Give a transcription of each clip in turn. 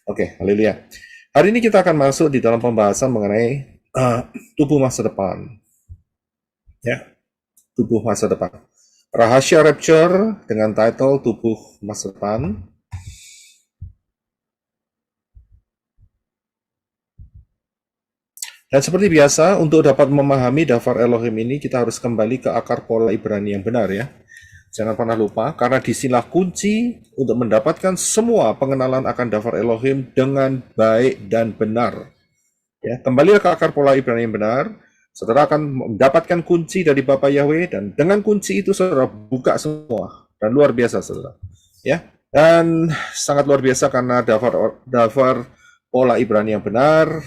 Oke, haleluya. Hari ini kita akan masuk di dalam pembahasan mengenai tubuh masa depan. Ya, tubuh masa depan. Rahasia Rapture dengan title tubuh masa depan. Dan seperti biasa, untuk dapat memahami Dafar Elohim ini, kita harus kembali ke akar pola Ibrani yang benar ya. Jangan pernah lupa, karena disinilah kunci untuk mendapatkan semua pengenalan akan Dafar Elohim dengan baik dan benar. Ya, kembali ke akar pola Ibrani yang benar, saudara akan mendapatkan kunci dari Bapa Yahweh, dan dengan kunci itu saudara buka semua. Dan luar biasa saudara. Ya, dan sangat luar biasa karena Dafar pola Ibrani yang benar,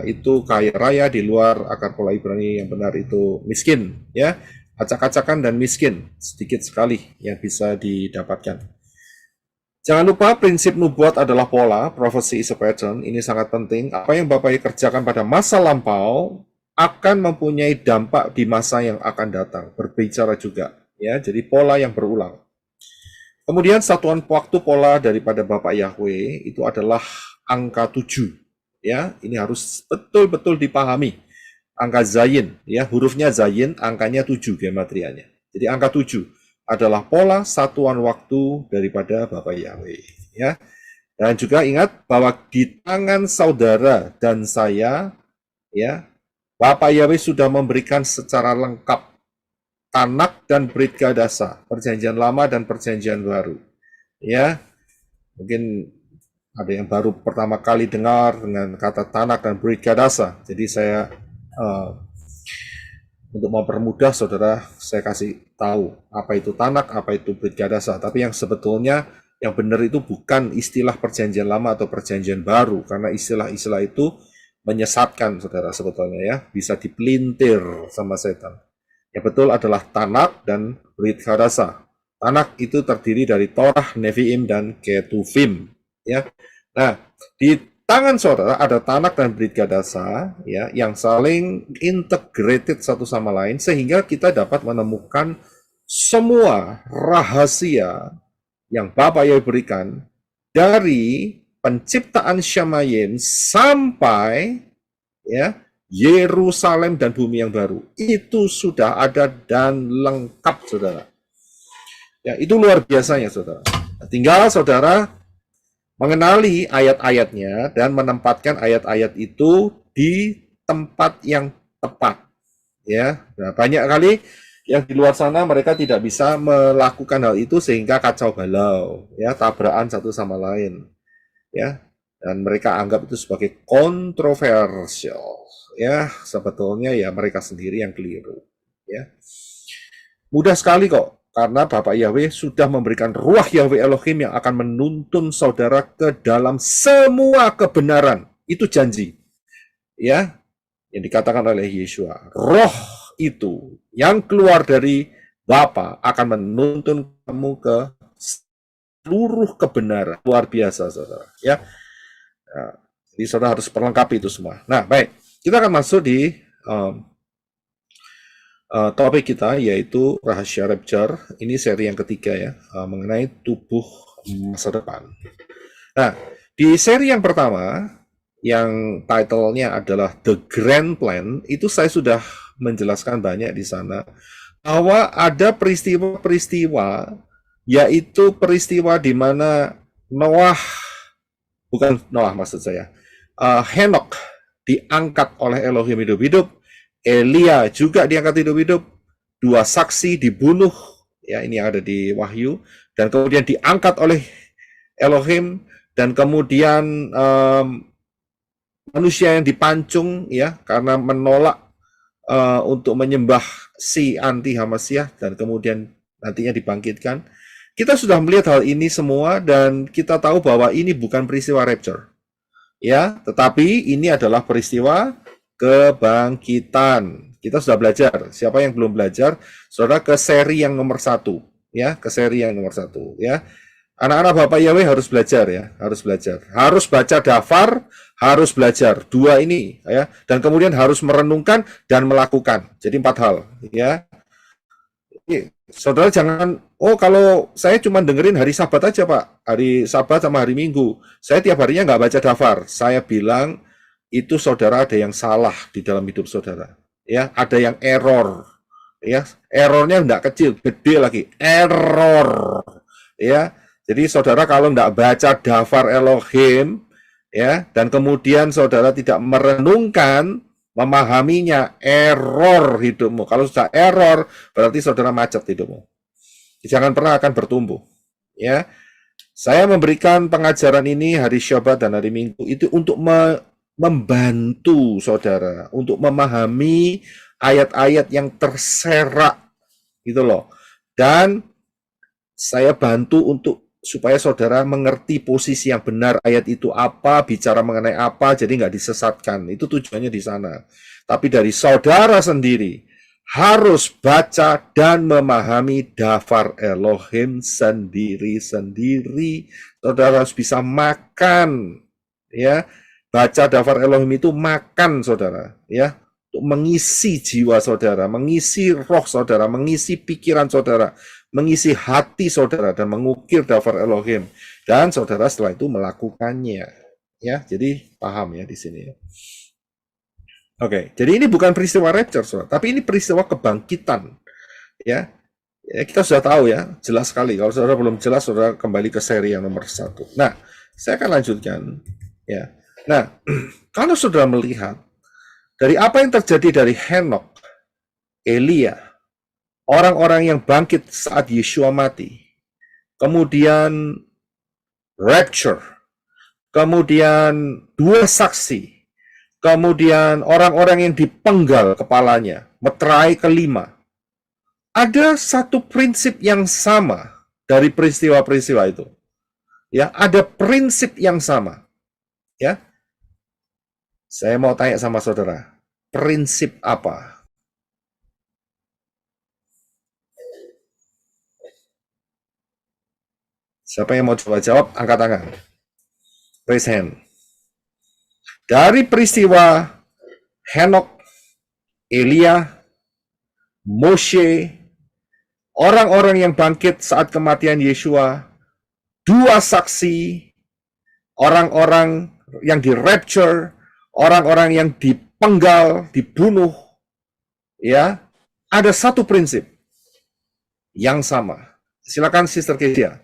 itu kaya raya, di luar akar pola Ibrani yang benar itu miskin. Ya, acak-acakan dan miskin, sedikit sekali yang bisa didapatkan. Jangan lupa prinsip nubuat adalah pola, prophecy is a pattern, ini sangat penting. Apa yang Bapak kerjakan pada masa lampau akan mempunyai dampak di masa yang akan datang, berbicara juga. Ya, jadi pola yang berulang. Kemudian satuan waktu pola daripada Bapak Yahweh itu adalah angka 7. Ya, ini harus betul-betul dipahami. Angka Zayin, ya, hurufnya Zayin, angkanya 7 gematrianya. Jadi angka 7 adalah pola satuan waktu daripada Bapak Yahweh, ya. Dan juga ingat bahwa di tangan saudara dan saya, ya, Bapak Yahweh sudah memberikan secara lengkap Tanak dan Brit Gadasa, perjanjian lama dan perjanjian baru. Ya, mungkin ada yang baru pertama kali dengar dengan kata Tanak dan Brit Gadasa. Jadi saya untuk mempermudah saudara, saya kasih tahu apa itu Tanak, apa itu Brit Gadasa. Tapi yang sebetulnya yang benar itu bukan istilah perjanjian lama atau perjanjian baru, karena istilah-istilah itu menyesatkan saudara sebetulnya ya, bisa dipelintir sama setan. Yang betul adalah Tanak dan Brit Gadasa. Tanak itu terdiri dari Torah, Nevi'im, dan Ketuvim. Ya. Nah, di tangan saudara ada Tanak dan Brit Gadasa ya, yang saling integrated satu sama lain sehingga kita dapat menemukan semua rahasia yang Bapa Yahweh berikan dari penciptaan Shamayim sampai ya Yerusalem dan bumi yang baru. Itu sudah ada dan lengkap saudara. Ya, itu luar biasanya saudara. Tinggal saudara mengenali ayat-ayatnya dan menempatkan ayat-ayat itu di tempat yang tepat. Ya, nah, banyak kali yang di luar sana mereka tidak bisa melakukan hal itu sehingga kacau balau, ya, tabrakan satu sama lain, ya, dan mereka anggap itu sebagai kontroversial, ya, sebetulnya ya mereka sendiri yang keliru, ya. Mudah sekali kok, karena Bapak Yahweh sudah memberikan ruah Yahweh Elohim yang akan menuntun saudara ke dalam semua kebenaran. Itu janji, ya, yang dikatakan oleh Yeshua. Roh itu yang keluar dari Bapa akan menuntun kamu ke seluruh kebenaran. Luar biasa, saudara. Ya, nah, jadi saudara harus perlengkapi itu semua. Nah, baik, kita akan masuk di topik kita, yaitu Rahasia Rapture. Ini seri yang ketiga ya, mengenai tubuh masa depan. Nah, di seri yang pertama, yang title-nya adalah The Grand Plan, itu saya sudah menjelaskan banyak di sana, bahwa ada peristiwa-peristiwa, yaitu peristiwa di mana Henok diangkat oleh Elohim hidup-hidup, Elia juga diangkat hidup-hidup, 2 saksi dibunuh, ya ini ada di Wahyu, dan kemudian diangkat oleh Elohim, dan kemudian manusia yang dipancung ya karena menolak untuk menyembah si anti Hamasyah dan kemudian nantinya dibangkitkan. Kita sudah melihat hal ini semua dan kita tahu bahwa ini bukan peristiwa rapture. Ya, tetapi ini adalah peristiwa kebangkitan. Kita sudah belajar. Siapa yang belum belajar, saudara ke seri yang nomor 1, ya, ke seri yang nomor 1, ya. Anak-anak Bapak Yahweh harus belajar ya, harus belajar. Harus baca Dafar, harus belajar 2 ini ya, dan kemudian harus merenungkan dan melakukan. Jadi 4 hal ya. Saudara jangan, oh kalau saya cuma dengerin hari Sabat aja Pak, hari Sabat sama hari Minggu, saya tiap harinya nggak baca daftar. Saya bilang, itu saudara ada yang salah di dalam hidup saudara. Ya, ada yang error. Ya, errornya nggak kecil, gede lagi. Error. Ya, jadi saudara kalau nggak baca daftar Elohim, ya, dan kemudian saudara tidak merenungkan, memahaminya, error hidupmu. Kalau sudah error, berarti saudara macet hidupmu. Jangan pernah akan bertumbuh. Ya, saya memberikan pengajaran ini hari Syabat dan hari Minggu itu untuk membantu saudara untuk memahami ayat-ayat yang terserak gitu loh. Dan saya bantu untuk supaya saudara mengerti posisi yang benar, ayat itu apa, bicara mengenai apa, jadi nggak disesatkan. Itu tujuannya di sana. Tapi dari saudara sendiri harus baca dan memahami daftar Elohim sendiri-sendiri. Saudara harus bisa makan, ya. Baca daftar Elohim itu makan, saudara, ya, untuk mengisi jiwa saudara, mengisi roh saudara, mengisi pikiran saudara, mengisi hati saudara, dan mengukir daftar Elohim. Dan saudara setelah itu melakukannya. Ya, jadi paham ya di sini. Oke, jadi ini bukan peristiwa rapture, saudara, tapi ini peristiwa kebangkitan. Ya, kita sudah tahu ya, jelas sekali. Kalau saudara belum jelas, saudara kembali ke seri yang nomor 1. Nah, saya akan lanjutkan. Ya, nah, kalau saudara melihat dari apa yang terjadi dari Henok, Elia, orang-orang yang bangkit saat Yeshua mati, kemudian rapture, kemudian 2 saksi, kemudian orang-orang yang dipenggal kepalanya, meterai kelima. Ada satu prinsip yang sama dari peristiwa-peristiwa itu. Ya, ada prinsip yang sama. Ya. Saya mau tanya sama saudara, prinsip apa? Siapa yang mau coba jawab, angkat tangan. Raise hand. Dari peristiwa Henok, Elia, Moshe, orang-orang yang bangkit saat kematian Yeshua, 2 saksi, orang-orang yang di-rapture, orang-orang yang dipenggal, dibunuh, ya, ada satu prinsip yang sama. Silakan Sister Kesia.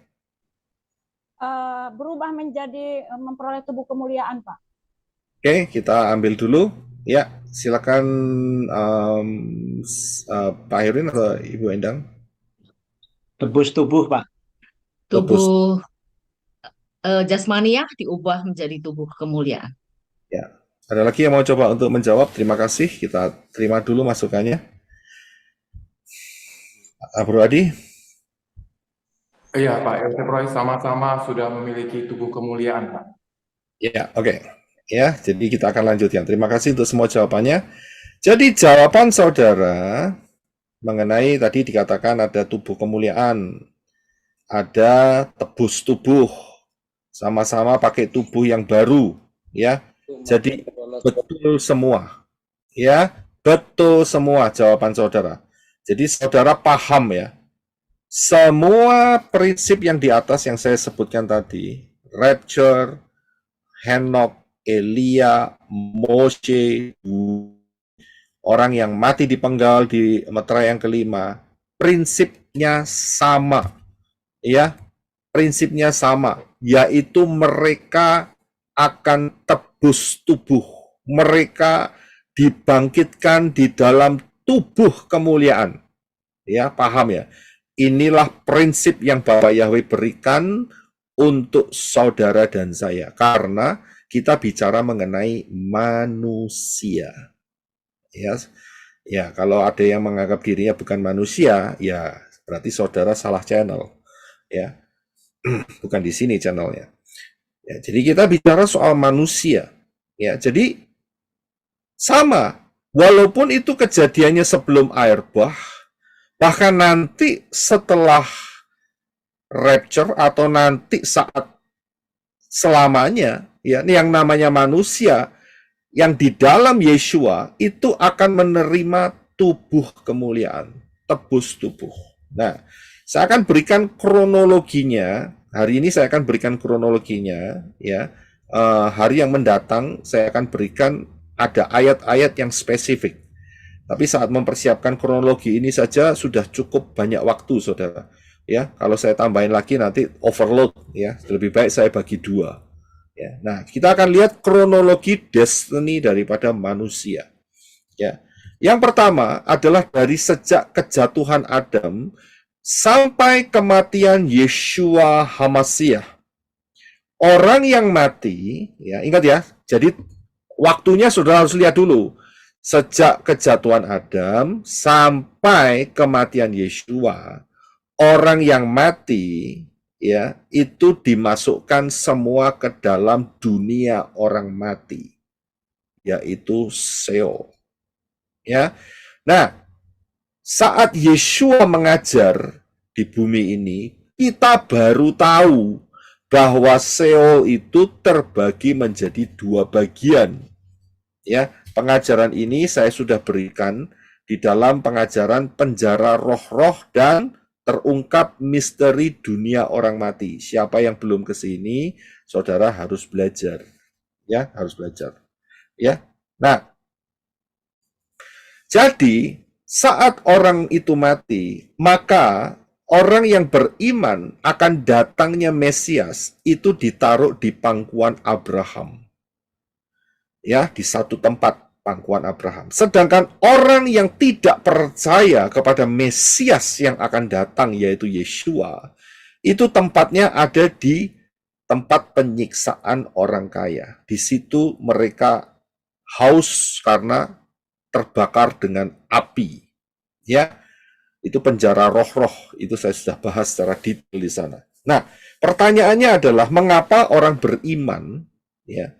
Berubah menjadi memperoleh tubuh kemuliaan, Pak. Oke, kita ambil dulu. Ya, silakan Pak Herin atau Ibu Endang. Tebus tubuh, Pak. Tubuh jasmania diubah menjadi tubuh kemuliaan. Ya, ada lagi yang mau coba untuk menjawab? Terima kasih. Kita terima dulu masukannya. Bro Adi. Iya, Pak Yosef Roy, sama-sama sudah memiliki tubuh kemuliaan, Pak. Ya, oke. Ya, jadi kita akan lanjutkan. Terima kasih untuk semua jawabannya. Jadi jawaban saudara mengenai tadi dikatakan ada tubuh kemuliaan, ada tebus tubuh, sama-sama pakai tubuh yang baru, ya. Jadi betul semua, ya, betul semua jawaban saudara. Jadi saudara paham ya, semua prinsip yang di atas yang saya sebutkan tadi, rapture, Henok, Elia, Moshe, orang yang mati dipenggal di meterai yang kelima, prinsipnya sama, ya, prinsipnya sama, yaitu mereka akan tebus tubuh, mereka dibangkitkan di dalam tubuh kemuliaan, ya, paham ya? Inilah prinsip yang Bapak Yahweh berikan untuk saudara dan saya, karena kita bicara mengenai manusia. Ya, kalau ada yang menganggap dirinya bukan manusia, ya berarti saudara salah channel, ya, bukan di sini channelnya. Ya, jadi kita bicara soal manusia, ya, jadi sama, walaupun itu kejadiannya sebelum air bah, bahkan nanti setelah rapture atau nanti saat selamanya, ya, yang namanya manusia yang di dalam Yeshua itu akan menerima tubuh kemuliaan, tebus tubuh, Nah, saya akan berikan kronologinya. Hari ini saya akan berikan kronologinya, ya. Hari yang mendatang saya akan berikan ada ayat-ayat yang spesifik. Tapi saat mempersiapkan kronologi ini saja sudah cukup banyak waktu, saudara. Ya, kalau saya tambahin lagi nanti overload, ya. Lebih baik saya bagi dua. Ya. Nah, kita akan lihat kronologi destiny daripada manusia. Ya. Yang pertama adalah dari sejak kejatuhan Adam sampai kematian Yeshua HaMashiach. Orang yang mati, ya ingat ya, jadi waktunya saudara harus lihat dulu. Sejak kejatuhan Adam sampai kematian Yeshua, orang yang mati ya itu dimasukkan semua ke dalam dunia orang mati, yaitu Sheol. Ya. Nah, saat Yeshua mengajar di bumi ini, kita baru tahu bahwa Sheol itu terbagi menjadi dua bagian. Ya, pengajaran ini saya sudah berikan di dalam pengajaran penjara roh-roh dan terungkap misteri dunia orang mati. Siapa yang belum ke sini, saudara harus belajar. Ya, harus belajar. Ya. Nah, jadi saat orang itu mati, maka orang yang beriman akan datangnya Mesias itu ditaruh di pangkuan Abraham. Ya, di satu tempat pangkuan Abraham. Sedangkan orang yang tidak percaya kepada Mesias yang akan datang, yaitu Yeshua, itu tempatnya ada di tempat penyiksaan orang kaya. Di situ mereka haus karena terbakar dengan api. Ya, itu penjara roh-roh. Itu saya sudah bahas secara detail di sana. Nah, pertanyaannya adalah mengapa orang beriman, ya,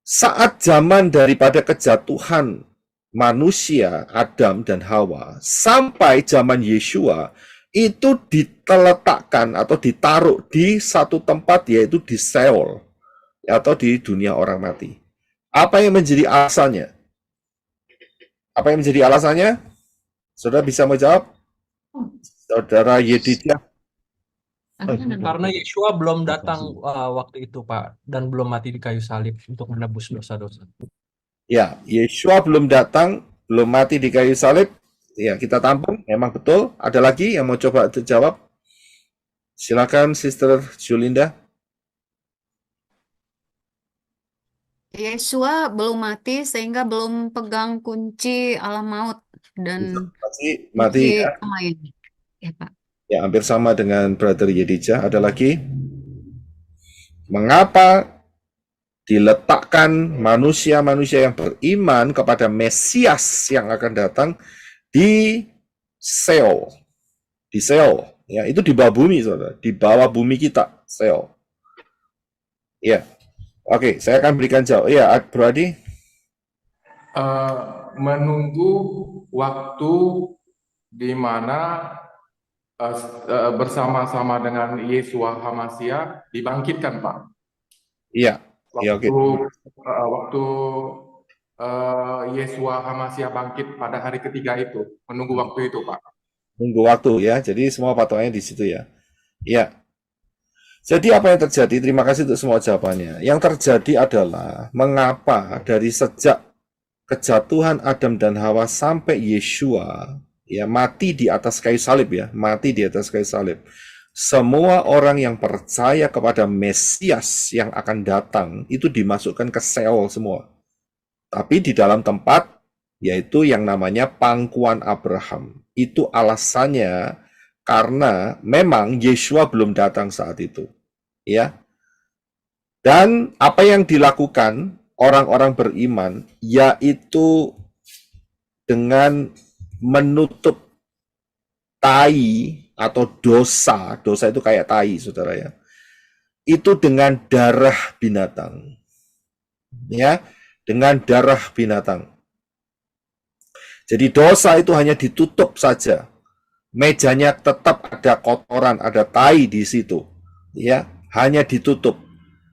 saat zaman daripada kejatuhan manusia, Adam dan Hawa, sampai zaman Yeshua, itu diletakkan atau ditaruh di satu tempat, yaitu di Sheol, atau di dunia orang mati. Apa yang menjadi alasannya? Apa yang menjadi alasannya? Saudara bisa menjawab? Saudara Yedidya? Karena Yeshua belum datang waktu itu, Pak, dan belum mati di kayu salib untuk menebus dosa-dosa. Ya, Yeshua belum datang, belum mati di kayu salib. Ya, kita tampung, memang betul. Ada lagi yang mau coba jawab? Silakan, Sister Julinda. Yesua belum mati sehingga belum pegang kunci alam maut dan Mati kunci ya. lain. Ya, Pak. Ya, hampir sama dengan Brother Yedija. Ada lagi? Mengapa diletakkan manusia-manusia yang beriman kepada Mesias yang akan datang di Sheol? Di Sheol. Ya, itu di bawah bumi, saudara. Di bawah bumi kita, Sheol. Ya. Oke, saya akan berikan jawab. Ya, Bro Adi. Menunggu waktu di mana bersama-sama dengan Yeshua HaMashiach dibangkitkan, Pak. Iya. Ya, oke. Waktu Yeshua HaMashiach bangkit pada hari ketiga itu, menunggu waktu itu, Pak. Menunggu waktu ya. Jadi semua patokannya di situ ya. Iya. Jadi apa yang terjadi? Terima kasih untuk semua jawabannya. Yang terjadi adalah mengapa dari sejak kejatuhan Adam dan Hawa sampai Yeshua ya mati di atas kayu salib ya, mati di atas kayu salib. Semua orang yang percaya kepada Mesias yang akan datang itu dimasukkan ke Sheol semua. Tapi di dalam tempat yaitu yang namanya pangkuan Abraham. Itu alasannya karena memang Yeshua belum datang saat itu. Ya. Dan apa yang dilakukan orang-orang beriman yaitu dengan menutup tai atau dosa. Dosa itu kayak tai, saudara ya. Itu dengan darah binatang. Ya, dengan darah binatang. Jadi dosa itu hanya ditutup saja. Mejanya tetap ada kotoran, ada tai di situ. Ya, hanya ditutup.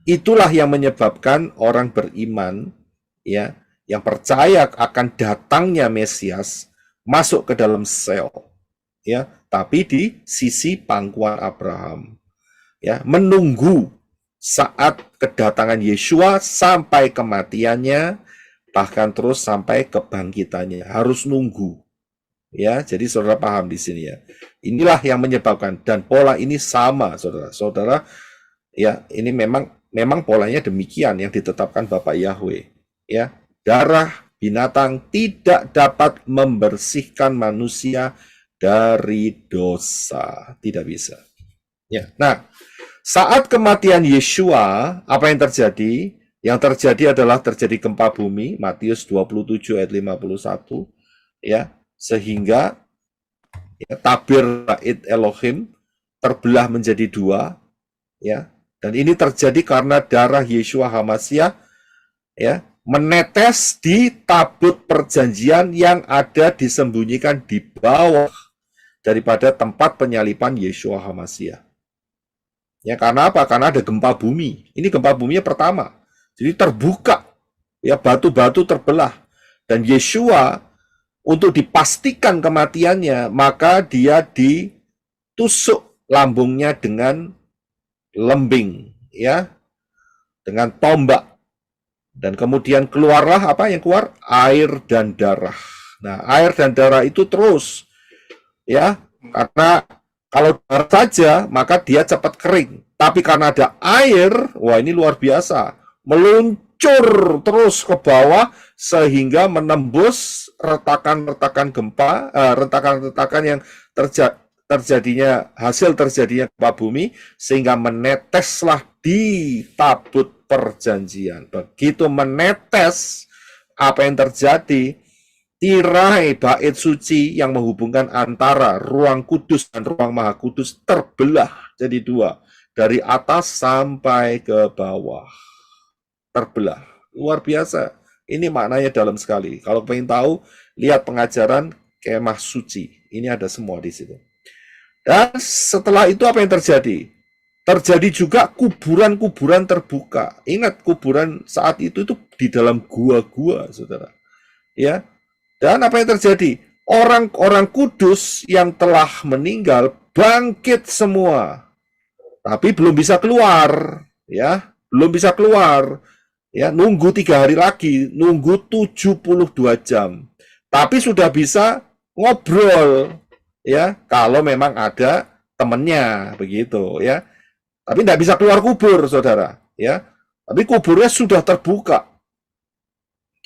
Itulah yang menyebabkan orang beriman ya, yang percaya akan datangnya Mesias masuk ke dalam Sheol. ya, tapi di sisi pangkuan Abraham. Ya, menunggu saat kedatangan Yeshua sampai kematiannya, bahkan terus sampai kebangkitannya. Harus nunggu. Ya, jadi saudara paham di sini ya. Inilah yang menyebabkan, dan pola ini sama, saudara-saudara. Ya, ini memang polanya demikian yang ditetapkan Bapak Yahweh. Ya, darah binatang tidak dapat membersihkan manusia dari dosa, tidak bisa. Ya, nah, saat kematian Yeshua, apa yang terjadi? Yang terjadi adalah terjadi gempa bumi, Matius 27 ayat 51, ya. Sehingga ya, tabir Bait Elohim terbelah menjadi dua, ya, dan ini terjadi karena darah Yeshua HaMashiach, ya, menetes di tabut perjanjian yang ada disembunyikan di bawah daripada tempat penyalipan Yeshua HaMashiach. Ya, karena apa? Karena ada gempa bumi. Ini gempa buminya pertama, jadi terbuka, ya, batu-batu terbelah, dan Yeshua untuk dipastikan kematiannya, maka dia ditusuk lambungnya dengan lembing, ya, dengan tombak. Dan kemudian keluarlah apa yang keluar? Air dan darah. Nah, air dan darah itu terus, ya, karena kalau darah saja, maka dia cepat kering. Tapi karena ada air, wah ini luar biasa, meluncur terus ke bawah sehingga menembus retakan-retakan gempa, retakan-retakan yang terjadinya hasil terjadinya gempa bumi, sehingga meneteslah di tabut perjanjian. Begitu menetes, apa yang terjadi? Tirai bait suci yang menghubungkan antara ruang kudus dan ruang maha kudus terbelah jadi dua, dari atas sampai ke bawah. Terbelah. Luar biasa. Ini maknanya dalam sekali. Kalau pengen tahu, lihat pengajaran kemah suci. Ini ada semua di situ. Dan setelah itu apa yang terjadi? Terjadi juga kuburan-kuburan terbuka. Ingat, kuburan saat itu di dalam gua-gua, saudara. Ya. Dan apa yang terjadi? Orang-orang kudus yang telah meninggal bangkit semua. Tapi belum bisa keluar, ya. Belum bisa keluar. Ya, nunggu 3 hari lagi, nunggu 72 jam. Tapi sudah bisa ngobrol, ya, kalau memang ada temennya, begitu, ya. Tapi tidak bisa keluar kubur, saudara, ya. Tapi kuburnya sudah terbuka.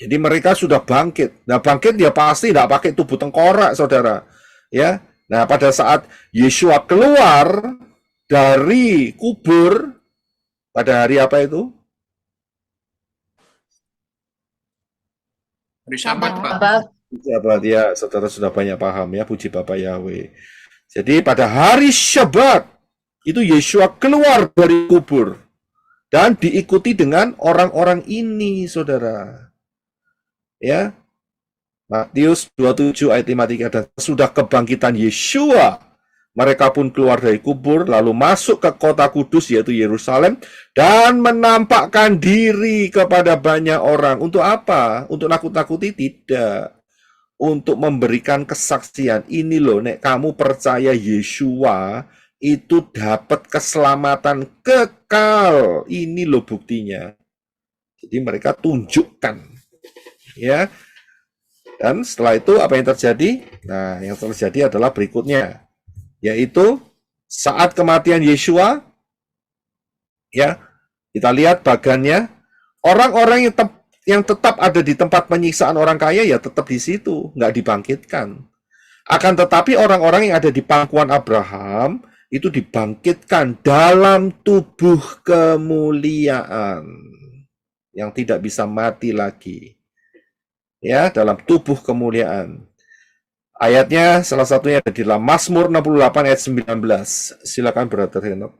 Jadi mereka sudah bangkit. Nah, bangkit dia pasti tidak pakai tubuh tengkorak, saudara, ya. Nah, pada saat Yeshua keluar dari kubur pada hari apa itu? Hari Sabat, Pak. Sabat, ya, saudara sudah banyak paham, ya, puji Bapak Yahweh. Jadi pada hari Syabat itu Yeshua keluar dari kubur dan diikuti dengan orang-orang ini, saudara. Ya, Matius 27 ayat 53, dan sudah kebangkitan Yeshua, mereka pun keluar dari kubur lalu masuk ke kota kudus yaitu Yerusalem dan menampakkan diri kepada banyak orang. Untuk apa? Untuk nakut-nakuti? Tidak. Untuk memberikan kesaksian. Ini loh, nek kamu percaya Yeshua itu dapat keselamatan kekal. Ini loh buktinya. Jadi mereka tunjukkan. Ya, dan setelah itu apa yang terjadi? Nah, yang terjadi adalah berikutnya, yaitu saat kematian Yeshua, ya, kita lihat bagannya, orang-orang yang tetap ada di tempat penyiksaan orang kaya ya tetap di situ, nggak dibangkitkan. Akan tetapi orang-orang yang ada di pangkuan Abraham itu dibangkitkan dalam tubuh kemuliaan yang tidak bisa mati lagi. Ya, dalam tubuh kemuliaan. Ayatnya salah satunya ada di dalam Mazmur 68 ayat 19. Silakan Brother Henok.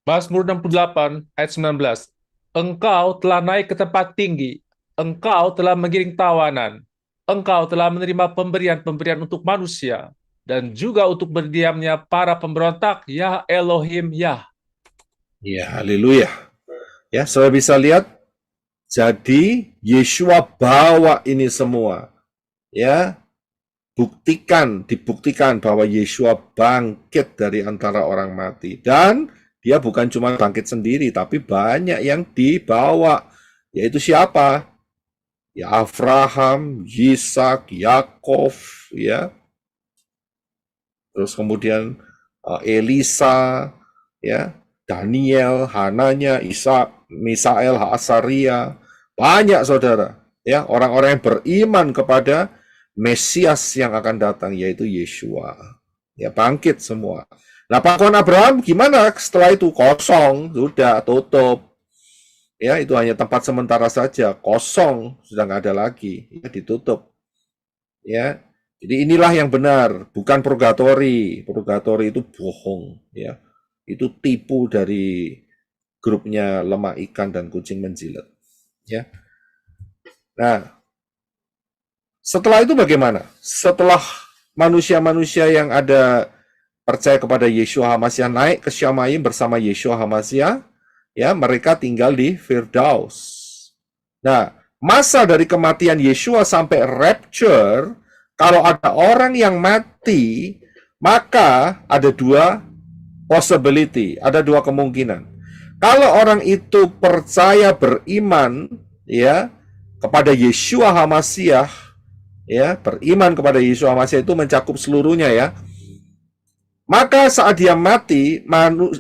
Mazmur 68 ayat 19. Engkau telah naik ke tempat tinggi, engkau telah menggiring tawanan, engkau telah menerima pemberian-pemberian untuk manusia, dan juga untuk berdiamnya para pemberontak, ya Elohim, ya. Ya, haleluya. Ya, saudara bisa lihat, jadi Yeshua bawa ini semua. Ya, dibuktikan bahwa Yeshua bangkit dari antara orang mati. Dan dia bukan cuma bangkit sendiri, tapi banyak yang dibawa. Yaitu siapa? Ya Abraham, Yisak, Yakov, ya. Terus kemudian Elisa, ya, Daniel, Hananya, Misael, Asaria, banyak saudara, ya, orang-orang yang beriman kepada Mesias yang akan datang, yaitu Yeshua. Ya, bangkit semua. Nah, pangkuan Abraham gimana setelah itu? Kosong, sudah tutup. Ya, itu hanya tempat sementara saja, kosong, sudah nggak ada lagi, ya, ditutup. Ya, jadi inilah yang benar, bukan purgatori. Purgatori itu bohong, ya. Itu tipu dari grupnya lemah ikan dan kucing menjilat, ya. Nah, setelah itu bagaimana? Setelah manusia-manusia yang ada percaya kepada Yeshua HaMashiach naik ke Syamayim bersama Yeshua HaMashiach, ya, mereka tinggal di Firdaus. Nah, masa dari kematian Yeshua sampai rapture, kalau ada orang yang mati, maka ada dua possibility, ada dua kemungkinan. Kalau orang itu percaya beriman, ya, kepada Yeshua HaMashiach, ya, beriman kepada Yeshua HaMashiach itu mencakup seluruhnya, ya. Maka saat dia mati,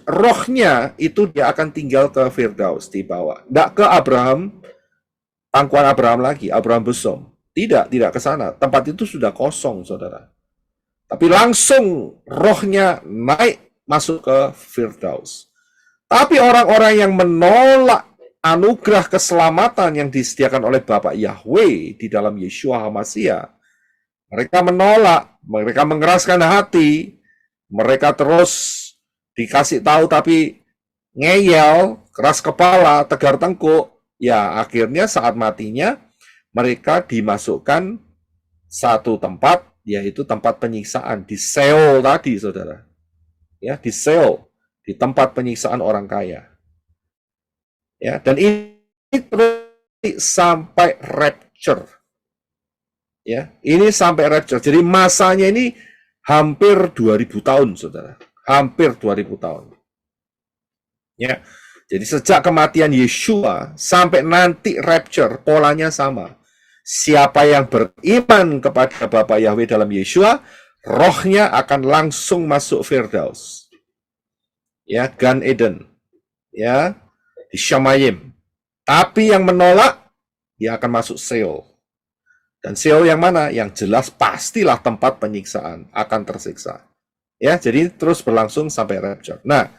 rohnya itu dia akan tinggal ke Firdaus di bawah. Tidak ke Abraham, pangkuan Abraham lagi, Abraham Besom. Tidak ke sana. Tempat itu sudah kosong, saudara. Tapi langsung rohnya naik masuk ke Firdaus. Tapi orang-orang yang menolak anugerah keselamatan yang disediakan oleh Bapak Yahweh di dalam Yeshua HaMashiach, mereka menolak, mereka mengeraskan hati, mereka terus dikasih tahu tapi ngeyel, keras kepala, tegar tengkuk. Ya, akhirnya saat matinya mereka dimasukkan satu tempat, yaitu tempat penyiksaan di Seol tadi, saudara. Ya, di Seol, di tempat penyiksaan orang kaya. Ya, dan ini terus sampai rapture. Ya, ini sampai rapture. Jadi masanya ini hampir 2000 tahun, saudara. Hampir 2000 tahun. Ya, jadi sejak kematian Yeshua sampai nanti rapture, polanya sama. Siapa yang beriman kepada Bapa Yahweh dalam Yeshua, rohnya akan langsung masuk Firdaus. Ya, Gan Eden. Ya, di Syamayim. Tapi yang menolak, dia akan masuk Seol. Dan Seol yang mana? Yang jelas pastilah tempat penyiksaan, akan tersiksa. Ya, jadi terus berlangsung sampai rapture. Nah,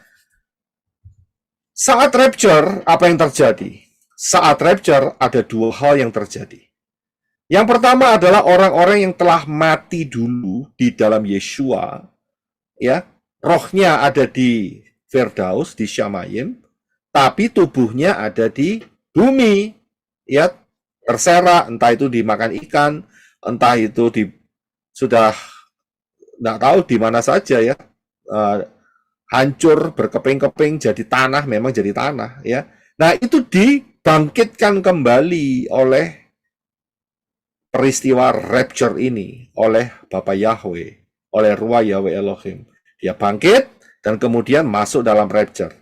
saat rapture, apa yang terjadi? Saat rapture, ada dua hal yang terjadi. Yang pertama adalah orang-orang yang telah mati dulu di dalam Yeshua, ya, rohnya ada di Firdaus, di Syamayim, tapi tubuhnya ada di bumi, ya, terserak, entah itu dimakan ikan, entah itu sudah nggak tahu di mana saja, ya, hancur, berkeping-keping, jadi tanah, memang jadi tanah, ya. Nah, itu dibangkitkan kembali oleh peristiwa rapture ini, oleh Bapa Yahweh, oleh Ruah Yahweh Elohim. Dia bangkit dan kemudian masuk dalam rapture.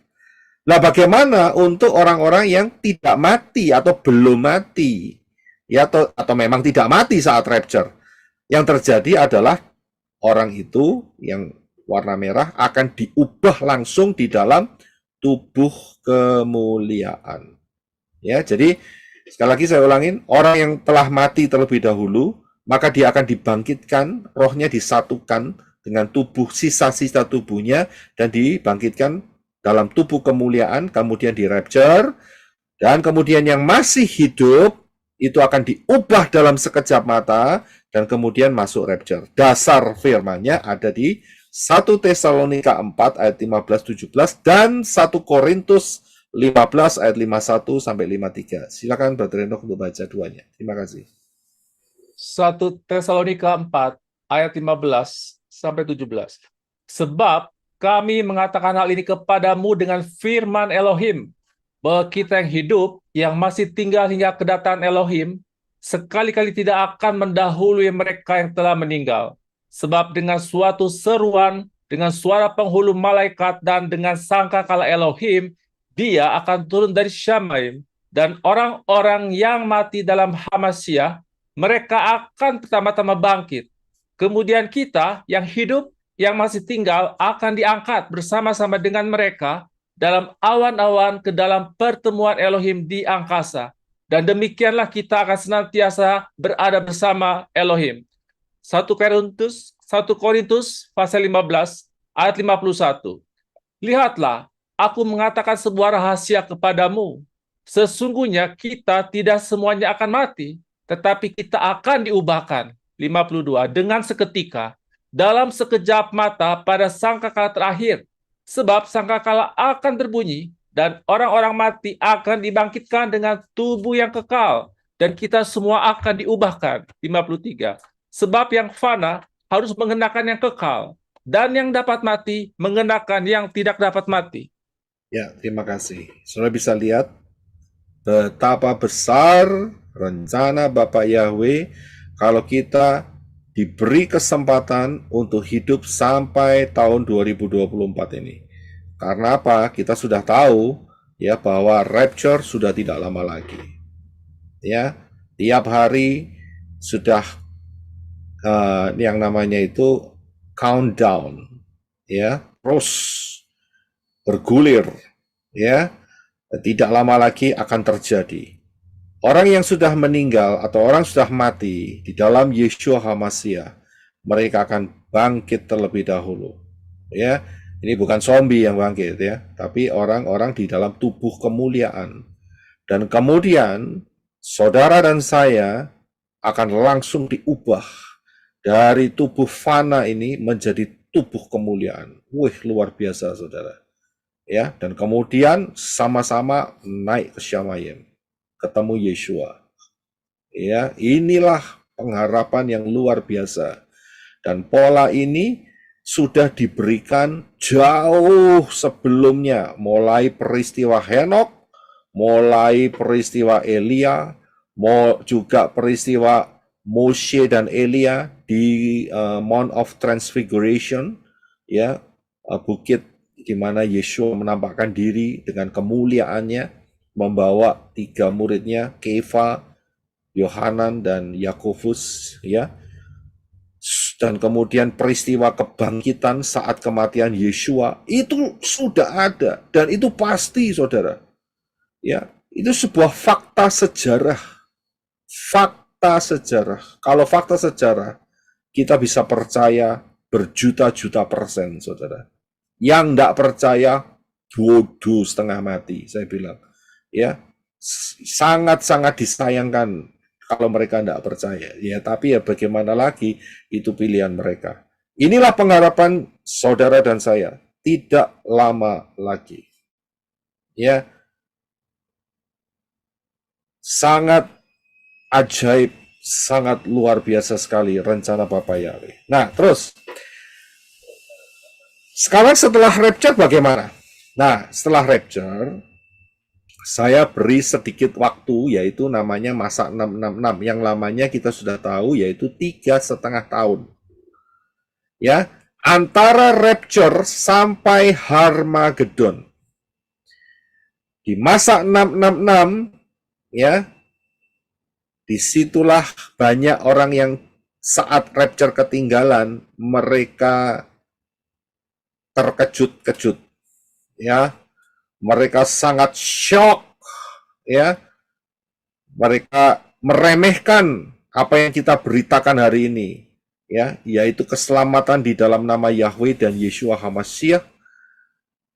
Nah, bagaimana untuk orang-orang yang tidak mati atau belum mati, ya, atau memang tidak mati saat rapture? Yang terjadi adalah orang itu yang warna merah akan diubah langsung di dalam tubuh kemuliaan. Ya, jadi sekali lagi saya ulangin, orang yang telah mati terlebih dahulu, maka dia akan dibangkitkan, rohnya disatukan dengan tubuh, sisa-sisa tubuhnya, dan dibangkitkan dalam tubuh kemuliaan, kemudian di rapture, dan kemudian yang masih hidup, itu akan diubah dalam sekejap mata, dan kemudian masuk rapture. Dasar firman-Nya ada di 1 Tesalonika 4 ayat 15-17, dan 1 Korintus 15 ayat 51 sampai 53. Silakan Brother Enoch untuk baca duanya. Terima kasih. 1 Tesalonika 4 ayat 15 sampai 17. Sebab kami mengatakan hal ini kepadamu dengan firman Elohim, bahwa kita yang hidup, yang masih tinggal hingga kedatangan Elohim, sekali-kali tidak akan mendahului mereka yang telah meninggal. Sebab dengan suatu seruan, dengan suara penghulu malaikat, dan dengan sangkakala Elohim, dia akan turun dari Syamaim, dan orang-orang yang mati dalam Hamasyah, mereka akan pertama-tama bangkit. Kemudian kita yang hidup, yang masih tinggal, akan diangkat bersama-sama dengan mereka dalam awan-awan ke dalam pertemuan Elohim di angkasa. Dan demikianlah kita akan senantiasa berada bersama Elohim. 1 Korintus pasal 15 ayat 51. Lihatlah, aku mengatakan sebuah rahasia kepadamu. Sesungguhnya kita tidak semuanya akan mati, tetapi kita akan diubahkan. 52. Dengan seketika, dalam sekejap mata pada sangkakala terakhir. Sebab sangkakala akan berbunyi, dan orang-orang mati akan dibangkitkan dengan tubuh yang kekal, dan kita semua akan diubahkan. 53. Sebab yang fana harus mengenakan yang kekal, dan yang dapat mati mengenakan yang tidak dapat mati. Ya, terima kasih. Saudara bisa lihat betapa besar rencana Bapak Yahweh kalau kita diberi kesempatan untuk hidup sampai tahun 2024 ini. Karena apa? Kita sudah tahu ya bahwa rapture sudah tidak lama lagi. Ya, tiap hari sudah yang namanya itu countdown, ya, terus bergulir, ya, tidak lama lagi akan terjadi. Orang yang sudah meninggal atau orang sudah mati di dalam Yeshua HaMashiach, mereka akan bangkit terlebih dahulu, ya. Ini bukan zombie yang bangkit, ya, tapi orang-orang di dalam tubuh kemuliaan. Dan kemudian saudara dan saya akan langsung diubah dari tubuh fana ini menjadi tubuh kemuliaan. Wih, luar biasa, saudara. Ya, dan kemudian sama-sama naik ke Syamayim, ketemu Yeshua. Ya, inilah pengharapan yang luar biasa. Dan pola ini sudah diberikan jauh sebelumnya, mulai peristiwa Henok, mulai peristiwa Elia, juga peristiwa Moshe dan Elia di Mount of Transfiguration, ya, bukit di mana Yeshua menampakkan diri dengan kemuliaannya, membawa 3 muridnya, Kefa, Yohanan, dan Yakobus, ya. Dan kemudian peristiwa kebangkitan saat kematian Yeshua itu sudah ada dan itu pasti, saudara. Ya, itu sebuah fakta sejarah. Fakta sejarah. Kalau fakta sejarah, kita bisa percaya berjuta-juta %, saudara. Yang tidak percaya, bodoh setengah mati, saya bilang. Ya, sangat-sangat disayangkan kalau mereka tidak percaya. Ya, tapi ya bagaimana lagi, itu pilihan mereka. Inilah pengharapan saudara dan saya. Tidak lama lagi. Ya, sangat ajaib, sangat luar biasa sekali rencana Bapak Yahweh. Nah, terus sekarang setelah rapture bagaimana? Nah, setelah rapture saya beri sedikit waktu, yaitu namanya masa 666, yang lamanya kita sudah tahu, yaitu 3,5 tahun. Ya, antara rapture sampai Harmagedon. Di masa 666, ya, disitulah banyak orang yang saat rapture ketinggalan, mereka terkejut-kejut, ya. Mereka sangat shock, ya. Mereka meremehkan apa yang kita beritakan hari ini, ya, yaitu keselamatan di dalam nama Yahweh dan Yeshua HaMashiach,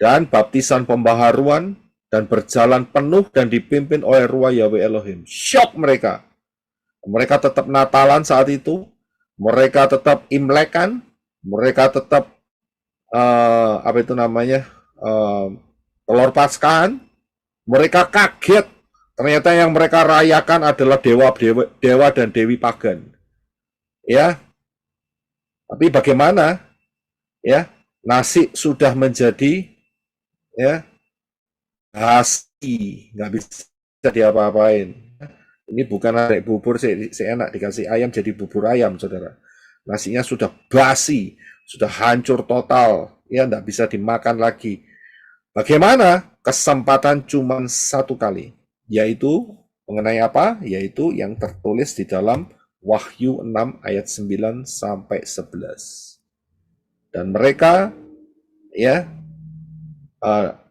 dan baptisan pembaharuan, dan berjalan penuh dan dipimpin oleh Ruah Yahweh Elohim. Shock mereka. Mereka tetap Natalan saat itu, mereka tetap Imlekan, mereka tetap telur Paskahan. Mereka kaget, ternyata yang mereka rayakan adalah dewa dan dewi pagan. Ya, tapi bagaimana? Ya, nasi sudah menjadi, ya, nasi, nggak bisa diapa-apain. Ini bukan ada bubur seenak dikasih ayam jadi bubur ayam, saudara. Nasinya sudah basi, sudah hancur total, ya tidak bisa dimakan lagi. Bagaimana? Kesempatan cuma satu kali, yaitu mengenai apa? Yaitu yang tertulis di dalam Wahyu 6 ayat 9 sampai 11. Dan mereka, ya,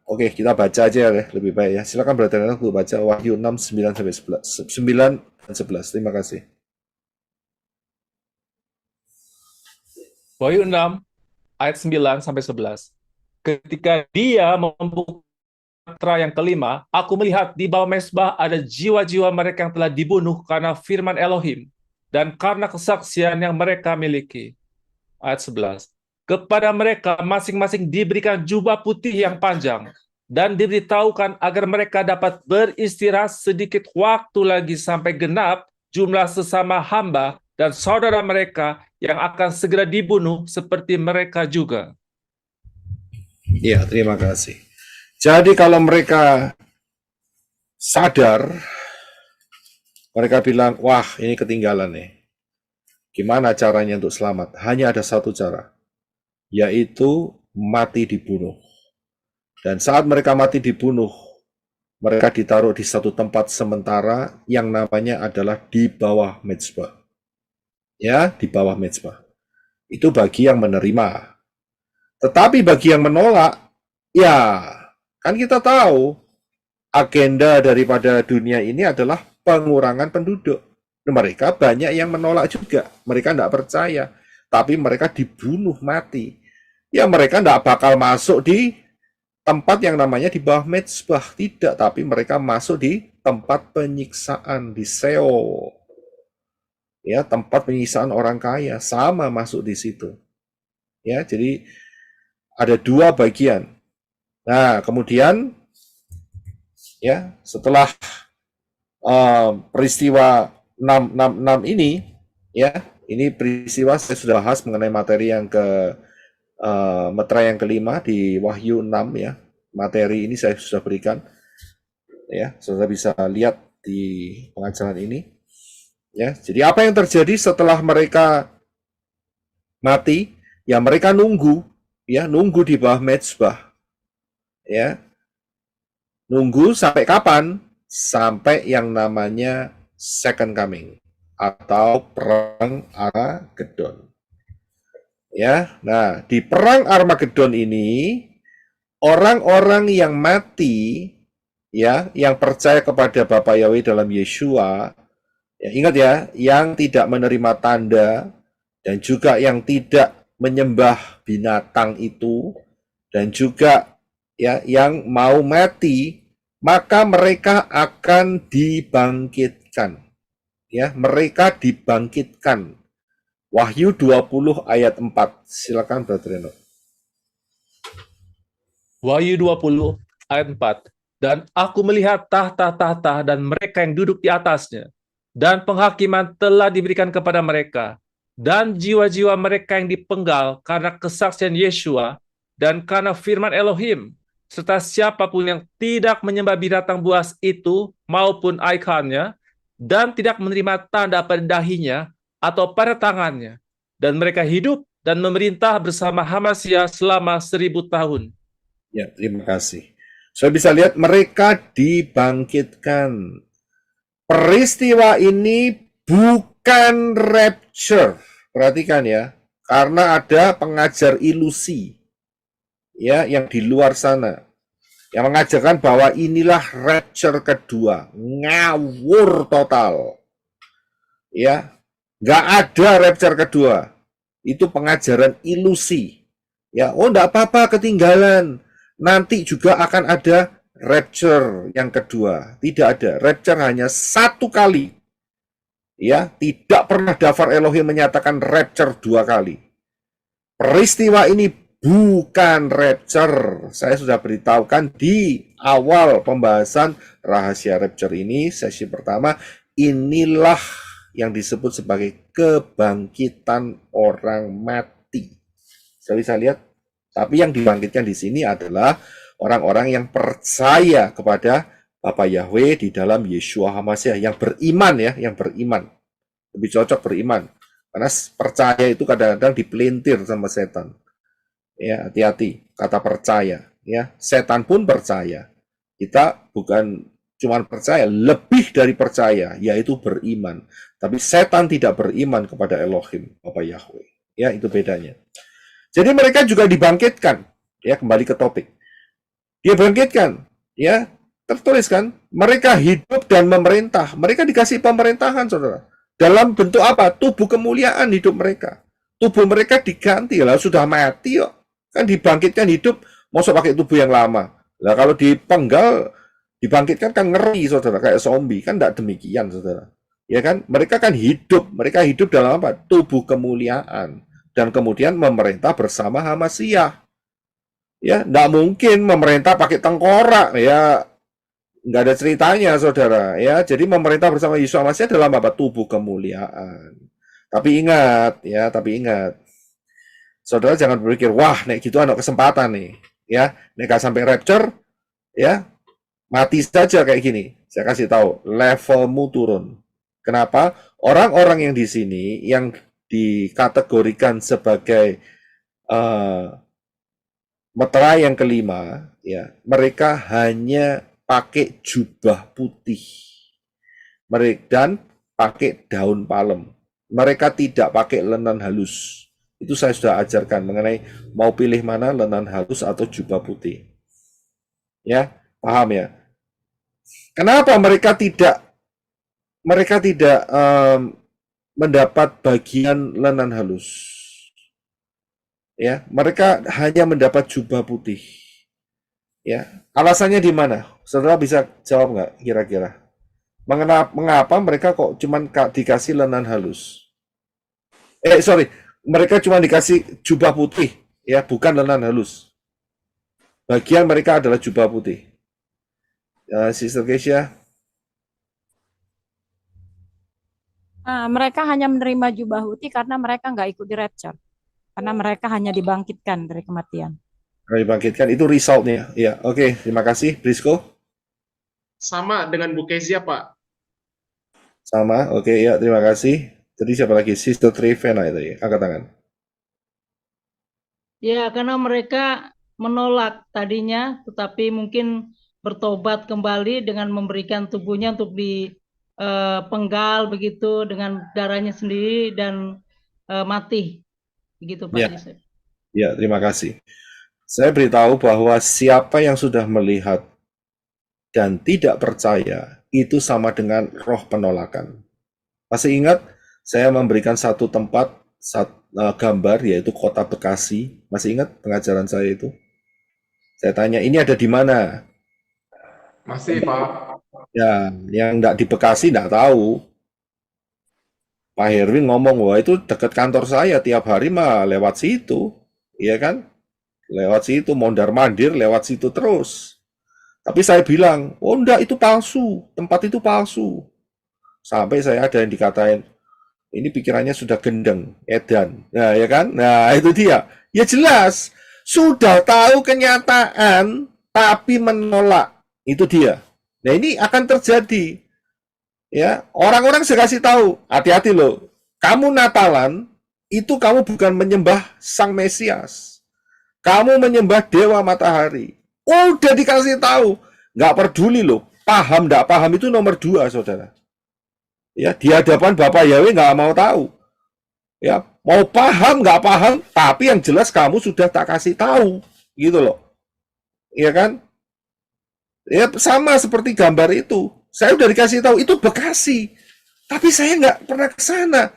oke, kita baca aja ya, lebih baik ya. Silakan Brother Enoch baca Wahyu 6 9 sampai 11. 9 dan 11. Terima kasih. Wahyu 6 ayat 9 sampai 11. Ketika dia membuka mantra yang kelima, aku melihat di bawah mezbah ada jiwa-jiwa mereka yang telah dibunuh karena firman Elohim dan karena kesaksian yang mereka miliki. Ayat 11. Kepada mereka masing-masing diberikan jubah putih yang panjang dan diberitahukan agar mereka dapat beristirahat sedikit waktu lagi sampai genap jumlah sesama hamba dan saudara mereka yang akan segera dibunuh seperti mereka juga. Ya, terima kasih. Jadi kalau mereka sadar, mereka bilang, wah ini ketinggalan nih. Gimana caranya untuk selamat? Hanya ada satu cara, yaitu mati dibunuh. Dan saat mereka mati dibunuh, mereka ditaruh di satu tempat sementara yang namanya adalah di bawah mezbah. Ya, di bawah mezbah. Itu bagi yang menerima. Tetapi bagi yang menolak, ya, kan kita tahu agenda daripada dunia ini adalah pengurangan penduduk. Mereka banyak yang menolak juga. Mereka tidak percaya. Tapi mereka dibunuh mati. Ya, mereka tidak bakal masuk di tempat yang namanya di bawah mezbah. Tidak, tapi mereka masuk di tempat penyiksaan, di Sheol. Ya, tempat penyiksaan orang kaya. Sama masuk di situ. Ya, jadi ada dua bagian. Nah, kemudian ya setelah peristiwa 666 ini, ya ini peristiwa saya sudah bahas mengenai materi yang meterai yang kelima di Wahyu 6 ya. Materi ini saya sudah berikan, ya saudara bisa lihat di pengajaran ini. Ya, jadi apa yang terjadi setelah mereka mati? Ya mereka nunggu. Ya, nunggu di bawah mezbah. Ya. Nunggu sampai kapan? Sampai yang namanya second coming atau perang Armageddon. Ya. Nah, di perang Armageddon ini orang-orang yang mati ya, yang percaya kepada Bapa Yahweh dalam Yeshua, ya ingat ya, yang tidak menerima tanda dan juga yang tidak menyembah binatang itu dan juga ya yang mau mati, maka mereka akan dibangkitkan. Ya, mereka dibangkitkan. Wahyu 20 ayat 4. Silakan Brother Enoch. Wahyu 20 ayat 4. Dan aku melihat tahta-tahta dan mereka yang duduk di atasnya, dan penghakiman telah diberikan kepada mereka. Dan jiwa-jiwa mereka yang dipenggal karena kesaksian Yeshua dan karena firman Elohim, serta siapapun yang tidak menyembah binatang buas itu maupun ikonnya, dan tidak menerima tanda pada dahinya atau pada tangannya. Dan mereka hidup dan memerintah bersama Hamasya selama 1000 tahun. Ya, terima kasih. Saya bisa lihat mereka dibangkitkan. Peristiwa ini bukan rapture. Perhatikan ya, karena ada pengajar ilusi ya yang di luar sana yang mengajarkan bahwa inilah rapture kedua. Ngawur total. Ya, nggak ada rapture kedua. Itu pengajaran ilusi. Ya, oh enggak apa-apa ketinggalan. Nanti juga akan ada rapture yang kedua. Tidak ada. Rapture hanya satu kali. Ya, tidak pernah Dafar Elohim menyatakan rapture 2 kali. Peristiwa ini bukan rapture. Saya sudah beritahukan di awal pembahasan rahasia rapture ini, sesi pertama, inilah yang disebut sebagai kebangkitan orang mati. Saya bisa lihat, tapi yang dibangkitkan di sini adalah orang-orang yang percaya kepada Bapa Yahweh di dalam Yeshua HaMasiah yang beriman ya, yang beriman. Lebih cocok beriman. Karena percaya itu kadang-kadang dipelintir sama setan. Ya, hati-hati kata percaya ya. Setan pun percaya. Kita bukan cuma percaya, lebih dari percaya, yaitu beriman. Tapi setan tidak beriman kepada Elohim, Bapa Yahweh. Ya, itu bedanya. Jadi mereka juga dibangkitkan. Ya, kembali ke topik. Dia bangkitkan, ya, tertulis kan, mereka hidup dan memerintah. Mereka dikasih pemerintahan, saudara. Dalam bentuk apa? Tubuh kemuliaan hidup mereka. Tubuh mereka diganti, lah sudah mati kok. Kan dibangkitkan hidup, masa pakai tubuh yang lama. Lah kalau dipenggal, dibangkitkan kan ngeri, saudara, kayak zombie. Kan tidak demikian, saudara. Ya kan? Mereka kan hidup. Mereka hidup dalam apa? Tubuh kemuliaan. Dan kemudian memerintah bersama HaMasiah. Ya, tidak mungkin memerintah pakai tengkorak. Ya, nggak ada ceritanya, saudara. Ya, jadi memerintah bersama Yesus HaMasiah dalam apa? Tubuh kemuliaan. Tapi ingat, ya, saudara jangan berpikir, wah, nek gitu ada kesempatan nih. Ya, nek gak sampai rapture, ya, mati saja kayak gini. Saya kasih tahu, levelmu turun. Kenapa? Orang-orang yang di sini yang dikategorikan sebagai meterai yang kelima, ya, mereka hanya pakai jubah putih, dan pakai daun palem. Mereka tidak pakai lenan halus. Itu saya sudah ajarkan mengenai mau pilih mana, lenan halus atau jubah putih. Ya, paham ya? Kenapa mereka tidak mendapat bagian lenan halus? Ya, mereka hanya mendapat jubah putih. Ya, alasannya di mana? Saudara bisa jawab nggak kira-kira? Mengapa mereka kok cuma dikasih lenan halus? Mereka cuma dikasih jubah putih, ya, bukan lenan halus. Bagian mereka adalah jubah putih. Sister Keisha? Nah, mereka hanya menerima jubah putih karena mereka nggak ikut di rapture. Karena mereka hanya dibangkitkan dari kematian. Dibangkitkan, itu resultnya. Ya, oke, terima kasih. Brisco? Sama dengan Bu Kezia, Pak. Sama, oke, ya, terima kasih. Tadi siapa lagi? Sister Trivena tadi, angkat tangan. Ya, karena mereka menolak tadinya, tetapi mungkin bertobat kembali dengan memberikan tubuhnya untuk dipenggal begitu dengan darahnya sendiri dan mati. Begitu Pak Ya. Yusuf. Ya, terima kasih. Saya beritahu bahwa siapa yang sudah melihat dan tidak percaya, itu sama dengan roh penolakan. Masih ingat, saya memberikan satu tempat, gambar, yaitu kota Bekasi. Masih ingat pengajaran saya itu? Saya tanya, ini ada di mana? Masih, Pak. Ya, yang enggak di Bekasi enggak tahu. Pak Herwin ngomong, wah itu dekat kantor saya, tiap hari mah lewat situ. Iya kan? Lewat situ, mondar-mandir, lewat situ terus. Tapi saya bilang, oh enggak, itu palsu. Tempat itu palsu. Sampai saya ada yang dikatain, ini pikirannya sudah gendeng, edan. Nah, ya kan? Nah, itu dia. Ya jelas, sudah tahu kenyataan, tapi menolak. Itu dia. Nah, ini akan terjadi. Ya, orang-orang saya kasih tahu, hati-hati loh. Kamu Natalan, itu kamu bukan menyembah Sang Mesias. Kamu menyembah Dewa Matahari. Udah dikasih tahu. Nggak peduli loh. Paham, nggak paham itu nomor 2, saudara. Ya, di hadapan Bapak Yahweh nggak mau tahu. Ya, mau paham, nggak paham, tapi yang jelas kamu sudah tak kasih tahu. Gitu loh. Iya kan? Ya, sama seperti gambar itu. Saya udah dikasih tahu, itu Bekasi. Tapi saya nggak pernah ke sana.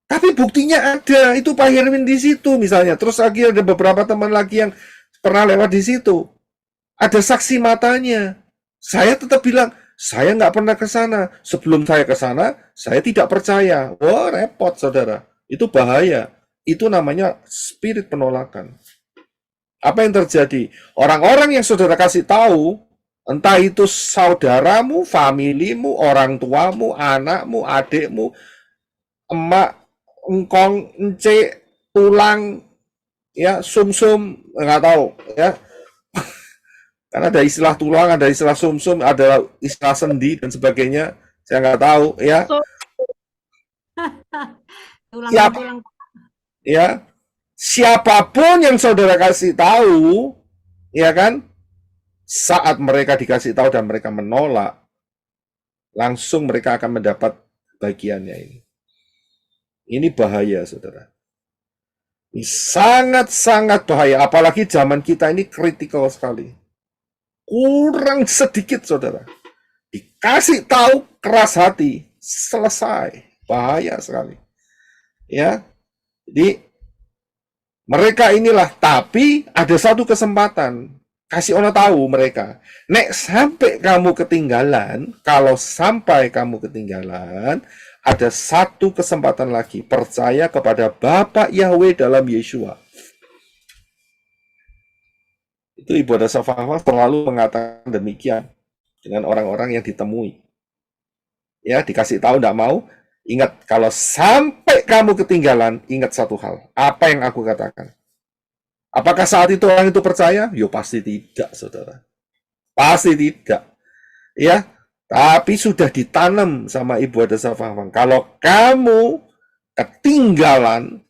Tapi buktinya ada, itu Pak Herwin di situ misalnya. Terus lagi ada beberapa teman lagi yang pernah lewat di situ. Ada saksi matanya. Saya tetap bilang, saya nggak pernah ke sana. Sebelum saya ke sana, saya tidak percaya. Wah, repot, saudara. Itu bahaya. Itu namanya spirit penolakan. Apa yang terjadi? Orang-orang yang saudara kasih tahu, entah itu saudaramu, familimu, orang tuamu, anakmu, adikmu, emak, engkong, ence, tulang, ya, sumsum, nggak tahu, ya. Karena ada istilah tulang, ada istilah sumsum, ada istilah sendi dan sebagainya. Saya nggak tahu ya. So, Siap, ya. Siapapun yang saudara kasih tahu, ya kan? Saat mereka dikasih tahu dan mereka menolak, langsung mereka akan mendapat bagiannya ini. Ini bahaya, saudara. Ini sangat-sangat bahaya. Apalagi zaman kita ini kritikal sekali. Kurang sedikit, saudara. Dikasih tahu keras hati, selesai. Bahaya sekali. Ya. Jadi mereka inilah, tapi ada satu kesempatan. Kasih ono tahu mereka. Nek sampai kamu ketinggalan, kalau sampai kamu ketinggalan, ada satu kesempatan lagi. Percaya kepada Bapa Yahweh dalam Yeshua. Itu Ibu Ada Safahwa selalu mengatakan demikian dengan orang-orang yang ditemui. Ya, dikasih tahu tidak mau. Ingat, kalau sampai kamu ketinggalan, ingat satu hal. Apa yang aku katakan? Apakah saat itu orang itu percaya? Yo pasti tidak, saudara. Pasti tidak. Ya, tapi sudah ditanam sama Ibu Ada Safahwang. Kalau kamu ketinggalan,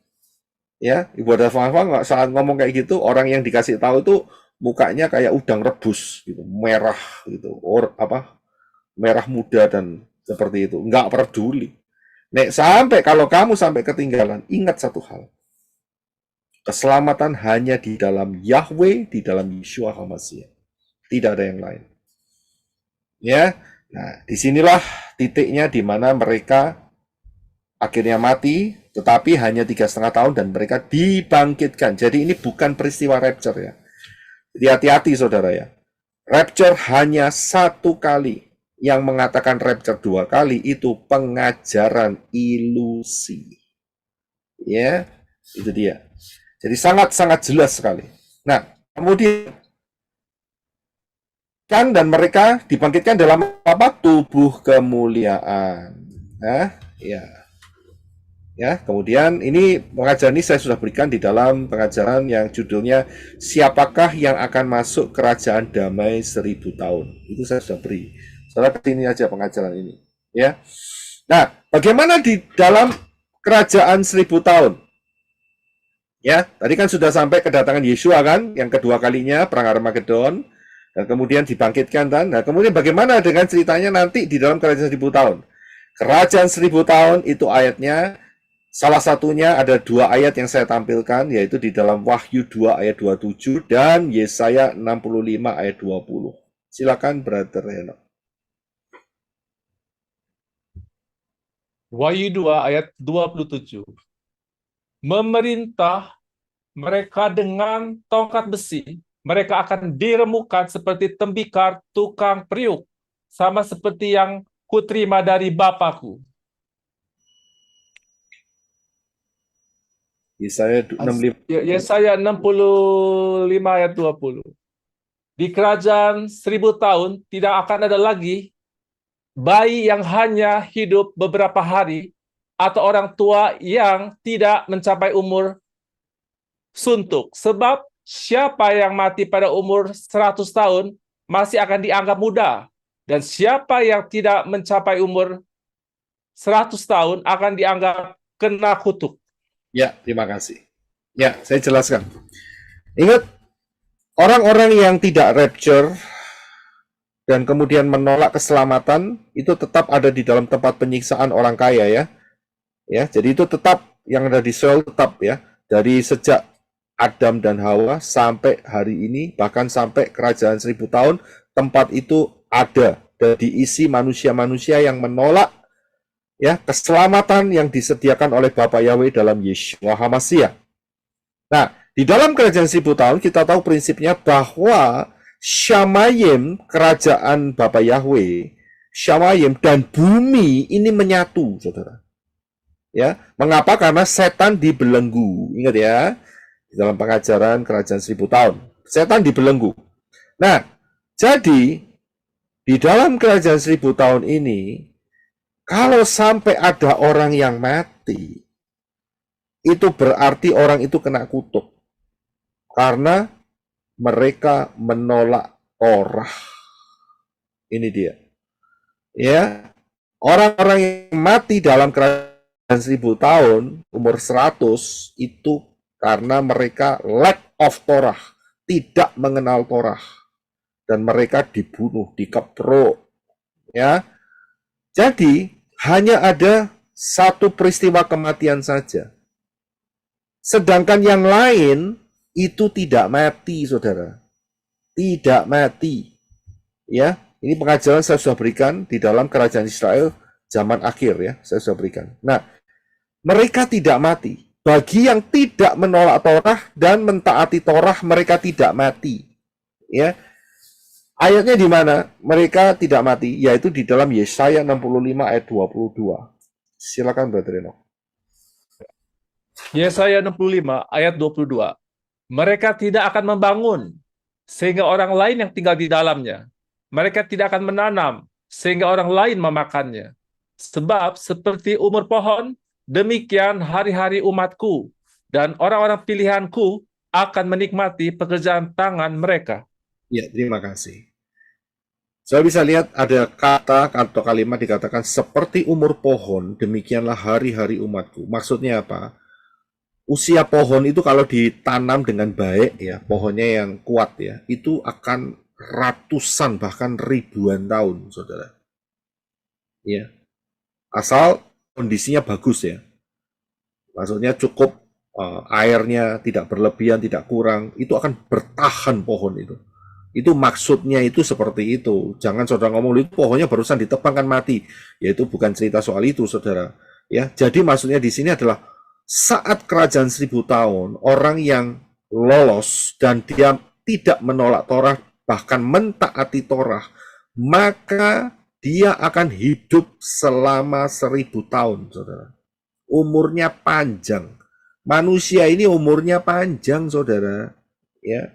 ya, Ibu Ada Safahwang saat ngomong kayak gitu, orang yang dikasih tahu itu mukanya kayak udang rebus, gitu, merah, gitu, merah muda dan seperti itu. Nggak peduli. Nek kalau kamu sampai ketinggalan, ingat satu hal. Keselamatan hanya di dalam Yahweh, di dalam Yeshua HaMashiach. Tidak ada yang lain. Ya, nah disinilah titiknya di mana mereka akhirnya mati, tetapi hanya 3,5 tahun dan mereka dibangkitkan. Jadi ini bukan peristiwa rapture ya. Jadi hati-hati saudara ya. Rapture hanya satu kali. Yang mengatakan rapture 2 kali itu pengajaran ilusi. Ya, itu dia. Jadi sangat-sangat jelas sekali. Nah, kemudian kan dan mereka dibangkitkan dalam apa? Tubuh kemuliaan. Nah, ya. Ya, kemudian ini pengajaran ini saya sudah berikan di dalam pengajaran yang judulnya Siapakah yang akan masuk kerajaan damai 1000 tahun. Itu saya sudah beri. Saudara kesini aja pengajaran ini, ya. Nah, bagaimana di dalam kerajaan 1000 tahun? Ya, tadi kan sudah sampai kedatangan Yeshua kan, yang kedua kalinya perang Armageddon, dan kemudian dibangkitkan kan. Nah, kemudian bagaimana dengan ceritanya nanti di dalam kerajaan 1000 tahun? Kerajaan 1000 tahun itu ayatnya, salah satunya ada 2 ayat yang saya tampilkan, yaitu di dalam Wahyu 2 ayat 27 dan Yesaya 65 ayat 20. Silakan Brother Heno. Wahyu 2 ayat 27. Memerintah mereka dengan tongkat besi, mereka akan diremukkan seperti tembikar tukang periuk, sama seperti yang kuterima dari Bapakku. Yesaya 65. Yesaya 65 ayat 20. Di kerajaan 1000 tahun tidak akan ada lagi bayi yang hanya hidup beberapa hari atau orang tua yang tidak mencapai umur suntuk. Sebab siapa yang mati pada umur 100 tahun masih akan dianggap muda. Dan siapa yang tidak mencapai umur 100 tahun akan dianggap kena kutuk. Ya, terima kasih. Ya, saya jelaskan. Ingat, orang-orang yang tidak rapture dan kemudian menolak keselamatan, itu tetap ada di dalam tempat penyiksaan orang kaya ya. Ya, jadi itu tetap yang ada di Seoul tetap ya. Dari sejak Adam dan Hawa sampai hari ini, bahkan sampai kerajaan 1000 tahun, tempat itu ada dan diisi manusia-manusia yang menolak ya keselamatan yang disediakan oleh Bapa Yahweh dalam Yeshua HaMashiach. Nah, di dalam kerajaan 1000 tahun kita tahu prinsipnya bahwa Shamayim, kerajaan Bapa Yahweh, Shamayim dan bumi ini menyatu, saudara. Ya, mengapa? Karena setan dibelenggu. Ingat ya, di dalam pengajaran kerajaan 1000 tahun, setan dibelenggu. Nah, jadi di dalam kerajaan 1000 tahun ini, kalau sampai ada orang yang mati, itu berarti orang itu kena kutuk. Karena mereka menolak Torah. Ini dia. Ya, orang-orang yang mati dalam kerajaan 1000 tahun, umur 100, itu karena mereka lack of Torah, tidak mengenal Torah. Dan mereka dibunuh, dikeprok. Ya. Jadi, hanya ada satu peristiwa kematian saja. Sedangkan yang lain itu tidak mati, saudara. Tidak mati. Ya, ini pengajaran saya sudah berikan di dalam kerajaan Israel zaman akhir ya, saya sudah berikan. Nah, mereka tidak mati. Bagi yang tidak menolak Torah dan mentaati Torah, mereka tidak mati. Ya. Ayatnya di mana mereka tidak mati? Yaitu di dalam Yesaya 65 ayat 22. Silakan Brother Reno. Yesaya 65 ayat 22. Mereka tidak akan membangun sehingga orang lain yang tinggal di dalamnya. Mereka tidak akan menanam sehingga orang lain memakannya. Sebab seperti umur pohon, demikian hari-hari umatku, dan orang-orang pilihanku akan menikmati pekerjaan tangan mereka. Ya, terima kasih. Saya bisa lihat ada kata atau kalimat dikatakan seperti umur pohon, demikianlah hari-hari umatku. Maksudnya apa? Usia pohon itu kalau ditanam dengan baik ya, pohonnya yang kuat ya, itu akan ratusan bahkan ribuan tahun, saudara. Ya, asal kondisinya bagus ya. Maksudnya cukup airnya tidak berlebihan, tidak kurang, itu akan bertahan pohon itu. Itu maksudnya itu seperti itu. Jangan saudara ngomong itu pohonnya barusan ditebang kan mati. Ya itu bukan cerita soal itu, saudara. Ya, jadi maksudnya di sini adalah saat kerajaan 1000 tahun, orang yang lolos dan dia tidak menolak Torah, bahkan mentaati Torah, maka dia akan hidup selama 1000 tahun, saudara. Umurnya panjang. Manusia ini umurnya panjang, saudara. Ya.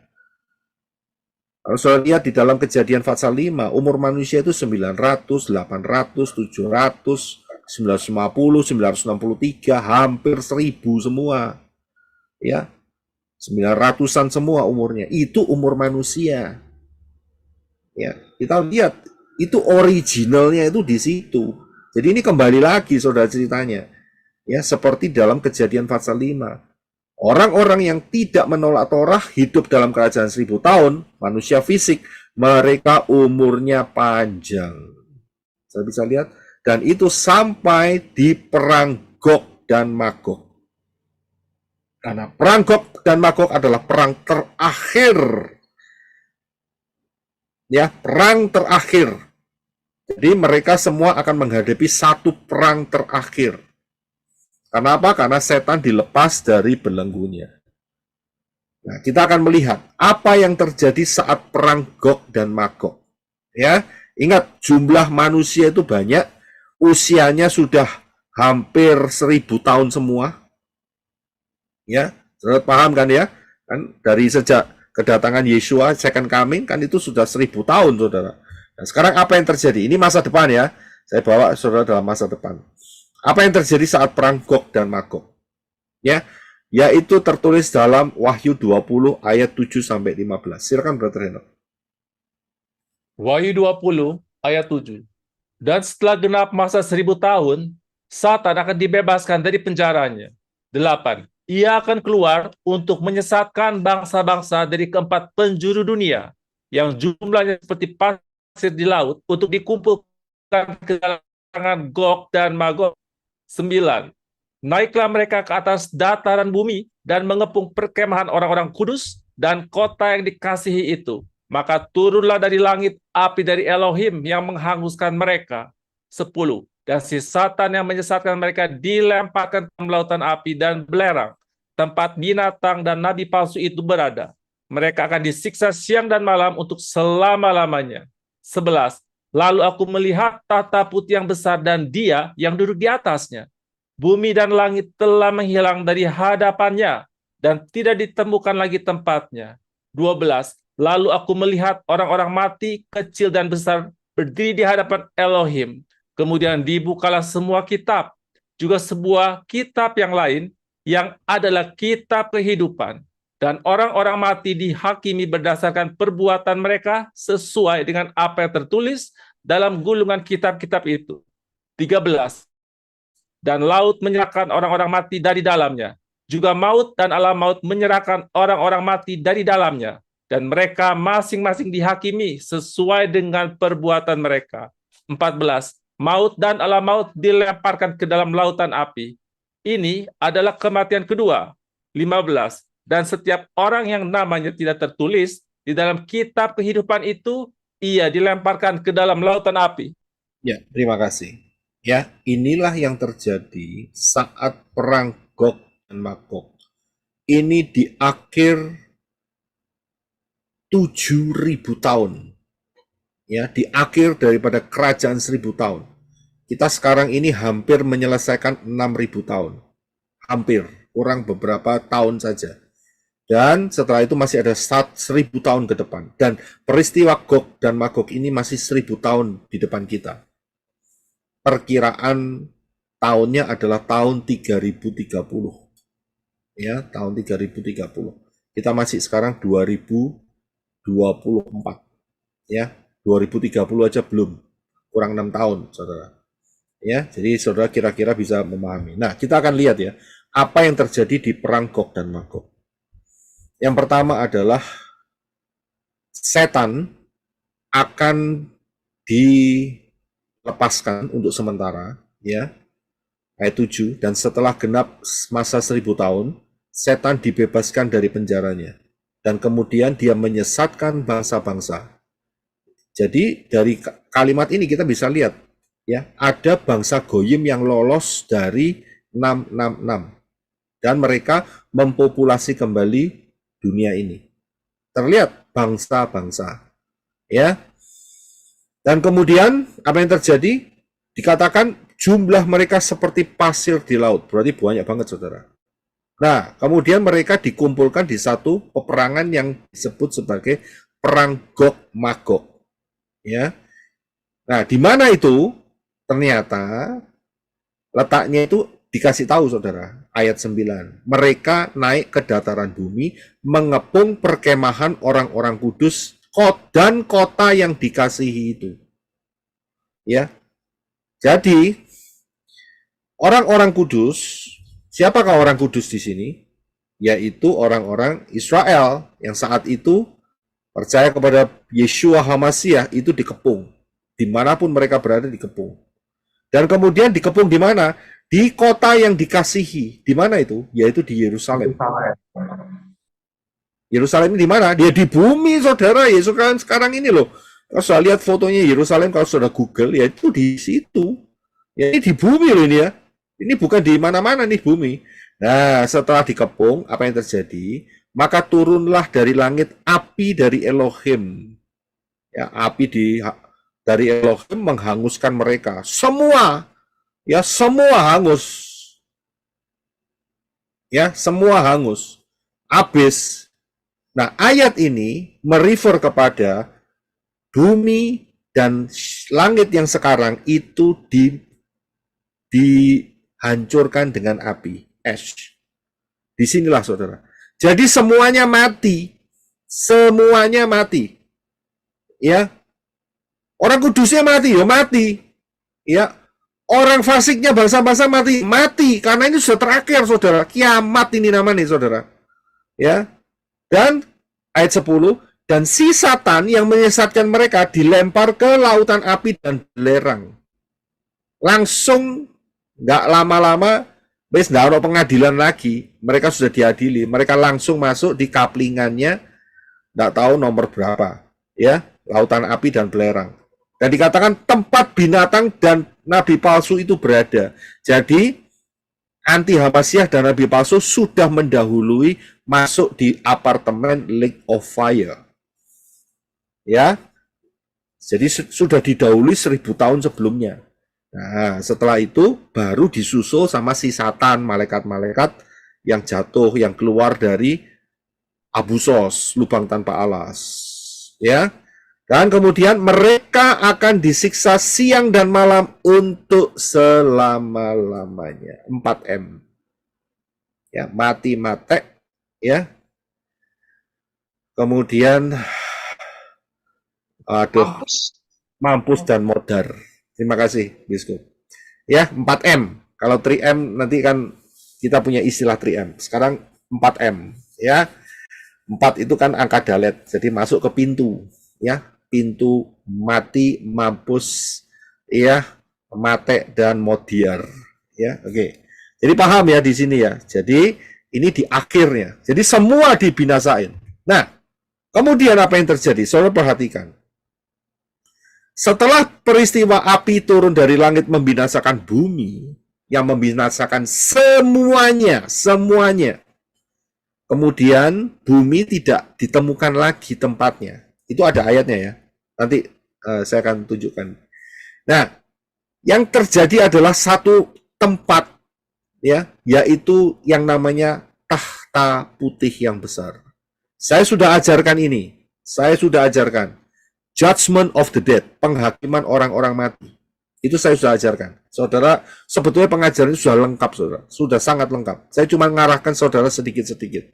Kalau saudara lihat di dalam Kejadian pasal 5, umur manusia itu 900, 800, 700, 950, 963, hampir 1000 semua. Ya. 900-an semua umurnya. Itu umur manusia. Ya, kita lihat itu originalnya itu di situ. Jadi ini kembali lagi saudara ceritanya. Ya, seperti dalam Kejadian pasal 5. Orang-orang yang tidak menolak Torah hidup dalam kerajaan 1000 tahun, manusia fisik, mereka umurnya panjang. Saya bisa lihat, dan itu sampai di perang Gog dan Magog. Karena perang Gog dan Magog adalah perang terakhir. Ya, perang terakhir. Jadi mereka semua akan menghadapi satu perang terakhir. Kenapa? Karena setan dilepas dari belenggunya. Nah, kita akan melihat apa yang terjadi saat perang Gog dan Magog. Ya, ingat jumlah manusia itu banyak, usianya sudah hampir 1000 tahun semua. Ya, saudara paham kan ya? Kan dari sejak kedatangan Yeshua, second coming, kan itu sudah 1000 tahun, saudara. Nah, sekarang apa yang terjadi? Ini masa depan ya. Saya bawa saudara dalam masa depan. Apa yang terjadi saat perang Gog dan Magog? Ya, yaitu tertulis dalam Wahyu 20 ayat 7 sampai 15. Silakan Brother Reno. Wahyu 20 ayat 7. Dan setelah genap masa 1000 tahun, Satan akan dibebaskan dari penjaranya. 8. Ia akan keluar untuk menyesatkan bangsa-bangsa dari keempat penjuru dunia, yang jumlahnya seperti pasir di laut, untuk dikumpulkan ke tangan Gog dan Magog. 9. Naiklah mereka ke atas dataran bumi dan mengepung perkemahan orang-orang kudus dan kota yang dikasihi itu. Maka turunlah dari langit api dari Elohim yang menghanguskan mereka. 10. Dan si Satan yang menyesatkan mereka dilemparkan ke lautan api dan belerang, tempat binatang dan nabi palsu itu berada. Mereka akan disiksa siang dan malam untuk selama-lamanya. 11. Lalu aku melihat tahta putih yang besar dan Dia yang duduk di atasnya. Bumi dan langit telah menghilang dari hadapannya dan tidak ditemukan lagi tempatnya. 12. Lalu aku melihat orang-orang mati, kecil dan besar, berdiri di hadapan Elohim. Kemudian dibukalah semua kitab, juga sebuah kitab yang lain, yang adalah kitab kehidupan. dan orang-orang mati dihakimi berdasarkan perbuatan mereka sesuai dengan apa yang tertulis dalam gulungan kitab-kitab itu. 13. Dan laut menyerahkan orang-orang mati dari dalamnya. Juga maut dan alam maut menyerahkan orang-orang mati dari dalamnya. Dan mereka masing-masing dihakimi sesuai dengan perbuatan mereka. 14. Maut dan alam maut dilemparkan ke dalam lautan api. Ini adalah kematian kedua. 15. Dan setiap orang yang namanya tidak tertulis di dalam kitab kehidupan itu, ia dilemparkan ke dalam lautan api. Ya, terima kasih. Ya, inilah yang terjadi saat perang Gog dan Magog. Ini di akhir 7.000 tahun. Ya, di akhir daripada kerajaan 1.000 tahun. Kita sekarang ini hampir menyelesaikan 6.000 tahun. Hampir, kurang beberapa tahun saja. Dan setelah itu masih ada 1.000 tahun ke depan. Dan peristiwa Gog dan Magog ini masih 1.000 tahun di depan kita. Perkiraan tahunnya adalah tahun 3030. Ya, tahun 3030. Kita masih sekarang 2024. Ya, 2030 aja belum. Kurang 6 tahun, Saudara. Ya, jadi Saudara kira-kira bisa memahami. Nah, kita akan lihat ya, apa yang terjadi di perang Gog dan Magog. Yang pertama adalah setan akan dilepaskan untuk sementara, ya. Ayat 7, dan setelah genap masa 1.000 tahun, setan dibebaskan dari penjaranya. Dan kemudian dia menyesatkan bangsa-bangsa. Jadi dari kalimat ini kita bisa lihat, ya, ada bangsa Goyim yang lolos dari 666. Dan mereka mempopulasi kembali dunia ini. Terlihat bangsa-bangsa. Ya. Dan kemudian apa yang terjadi? Dikatakan jumlah mereka seperti pasir di laut. Berarti banyak banget, Saudara. Nah, kemudian mereka dikumpulkan di satu peperangan yang disebut sebagai perang Gog Magog. Ya. Nah, di mana itu? Ternyata letaknya itu dikasih tahu, Saudara, ayat 9. Mereka naik ke dataran bumi, mengepung perkemahan orang-orang kudus dan kota yang dikasihi itu. Ya. Jadi, orang-orang kudus, siapakah orang kudus di sini? Yaitu orang-orang Israel yang saat itu percaya kepada Yeshua HaMasyiah itu dikepung. Dimanapun mereka berada dikepung. Dan kemudian dikepung di mana? Di kota yang dikasihi. Di mana itu? Yaitu di Yerusalem. Yerusalem ini di mana? Dia di bumi, Saudara. Yesus kan sekarang ini loh. Kalau sudah lihat fotonya Yerusalem, kalau sudah Google, ya itu di situ. Ya, ini di bumi loh ini ya. Ini bukan di mana-mana nih bumi. Nah, setelah dikepung, apa yang terjadi? Maka turunlah dari langit api dari Elohim. Ya, api dari Elohim menghanguskan mereka. Semua. Ya, semua hangus. Ya, semua hangus. Habis. Nah, ayat ini merefer kepada bumi dan langit yang sekarang itu dihancurkan dengan api, ash. Disinilah, Saudara. Jadi semuanya mati. Semuanya mati. Ya. Orang kudusnya mati, ya mati. Ya. Orang fasiknya bangsa-bangsa mati karena ini sudah terakhir, Saudara. Kiamat ini namanya, Saudara. Ya. Dan ayat 10, dan si Satan yang menyesatkan mereka dilempar ke lautan api dan belerang. Langsung nggak lama-lama wis nggak ada pengadilan lagi. Mereka sudah diadili. Mereka langsung masuk di kaplingannya, nggak tahu nomor berapa. Ya, lautan api dan belerang. Dan dikatakan tempat binatang dan nabi palsu itu berada. Jadi, anti HaMasyiah dan nabi palsu sudah mendahului masuk di apartemen Lake of Fire. Ya. Jadi sudah didahului 1.000 tahun sebelumnya. Nah, setelah itu baru disusul sama si Satan, malaikat-malaikat yang jatuh, yang keluar dari Abu Sos, lubang tanpa alas. Ya. Dan kemudian mereka akan disiksa siang dan malam untuk selama-lamanya. 4M. Ya, mati-mate, ya. kemudian aduh, mampus dan modar. Terima kasih, Biskup. Ya, 4M. Kalau 3M nanti kan kita punya istilah 3M. Sekarang 4M, ya. 4 itu kan angka dalet, jadi masuk ke pintu, ya. Pintu, mati, mampus, ya, mate dan modiar, ya. Oke. Jadi paham ya di sini ya. Jadi ini di akhirnya. Jadi semua dibinasain. Nah, kemudian apa yang terjadi? Saudara perhatikan. Setelah peristiwa api turun dari langit membinasakan bumi, yang membinasakan semuanya, kemudian bumi tidak ditemukan lagi tempatnya. Itu ada ayatnya ya. Nanti saya akan tunjukkan. Nah, yang terjadi adalah satu tempat, ya, yaitu yang namanya tahta putih yang besar. Saya sudah ajarkan ini. Saya sudah ajarkan. Judgment of the dead, penghakiman orang-orang mati. Itu saya sudah ajarkan. Saudara, sebetulnya pengajaran itu sudah lengkap, saudara. Sudah sangat lengkap. Saya cuma mengarahkan saudara sedikit-sedikit.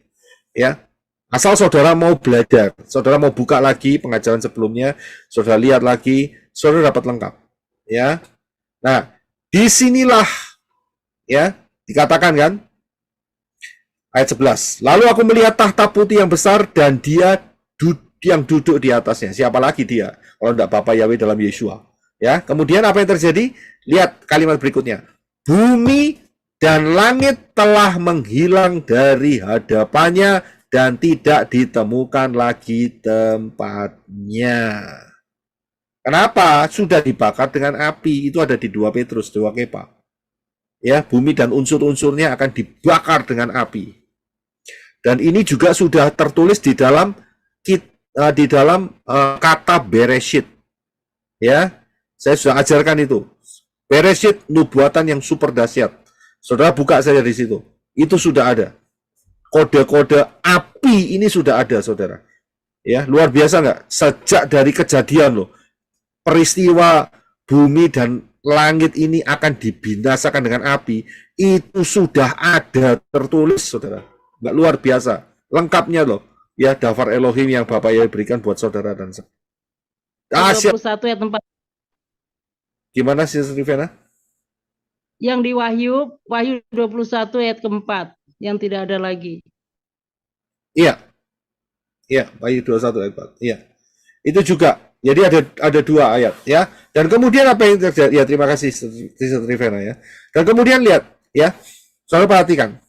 Ya, asal saudara mau belajar, saudara mau buka lagi pengajaran sebelumnya, saudara lihat lagi, saudara dapat lengkap. Ya, nah, disinilah, ya, dikatakan kan, ayat 11. Lalu aku melihat tahta putih yang besar dan dia yang duduk di atasnya. Siapa lagi dia? Kalau tidak Bapa Yahweh dalam Yesua. Ya, kemudian apa yang terjadi? Lihat kalimat berikutnya. Bumi dan langit telah menghilang dari hadapannya dan tidak ditemukan lagi tempatnya. Kenapa? Sudah dibakar dengan api. Itu ada di 2 Petrus, 2 Kepa. Ya, bumi dan unsur-unsurnya akan dibakar dengan api. Dan ini juga sudah tertulis di dalam kata Bereshit. Ya, saya sudah ajarkan itu. Bereshit, nubuatan yang super dahsyat. Saudara buka saja di situ. Itu sudah ada. Kode-kode api ini sudah ada, saudara. Ya, luar biasa nggak? Sejak dari kejadian loh. Peristiwa bumi dan langit ini akan dibinasakan dengan api. Itu sudah ada tertulis, saudara. Nggak luar biasa. Lengkapnya loh. Ya, daftar Elohim yang Bapak Yahweh berikan buat saudara dan saya. 21 ayat 4. Gimana sih, Rivena? Yang di Wahyu 21 ayat keempat, yang tidak ada lagi. Iya. Iya, Wahyu 21 ayat 4. Iya. Itu juga. Jadi ada 2 ayat, ya. Dan kemudian apa yang terjadi? Ya, terima kasih Sister Rivena ya. Dan kemudian lihat, ya. Saudara perhatikan.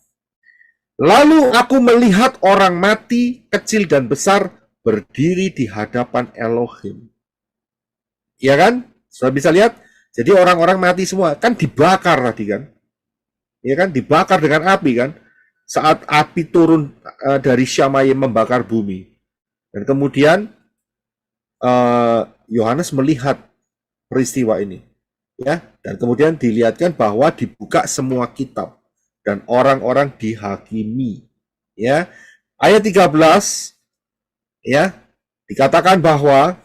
Lalu aku melihat orang mati, kecil dan besar, berdiri di hadapan Elohim. Ya kan? Sudah bisa lihat? Jadi orang-orang mati semua. Kan dibakar tadi kan? Ya kan? Dibakar dengan api kan? Saat api turun dari Syamayim membakar bumi. Dan kemudian Yohanes melihat peristiwa ini. Ya, dan kemudian dilihatkan bahwa dibuka semua kitab. Dan orang-orang dihakimi. Ya, ayat 13 ya, dikatakan bahwa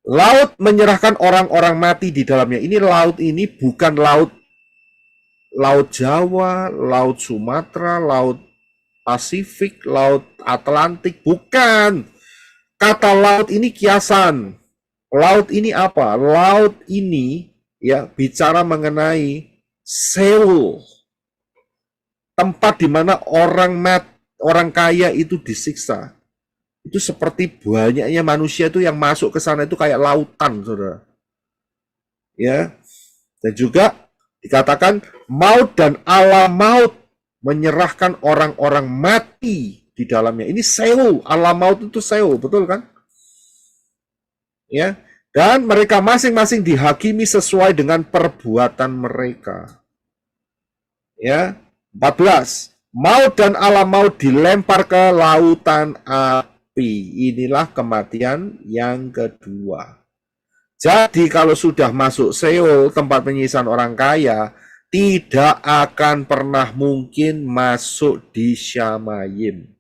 laut menyerahkan orang-orang mati di dalamnya. Ini laut ini bukan laut Jawa, laut Sumatera, laut Pasifik, laut Atlantik, bukan. Kata laut ini kiasan. Laut ini apa? Laut ini ya bicara mengenai Seoul. Tempat di mana orang kaya itu disiksa. Itu seperti banyaknya manusia itu yang masuk ke sana itu kayak lautan, saudara. Ya, dan juga dikatakan maut dan alam maut menyerahkan orang-orang mati di dalamnya. Ini Seoul, alam maut itu Seoul, betul kan? Ya, dan mereka masing-masing dihakimi sesuai dengan perbuatan mereka. Ya. 14. Maut dan alam maut dilempar ke lautan api. Inilah kematian yang kedua. Jadi kalau sudah masuk Seoul, tempat penyiksaan orang kaya, tidak akan pernah mungkin masuk di Syamayim.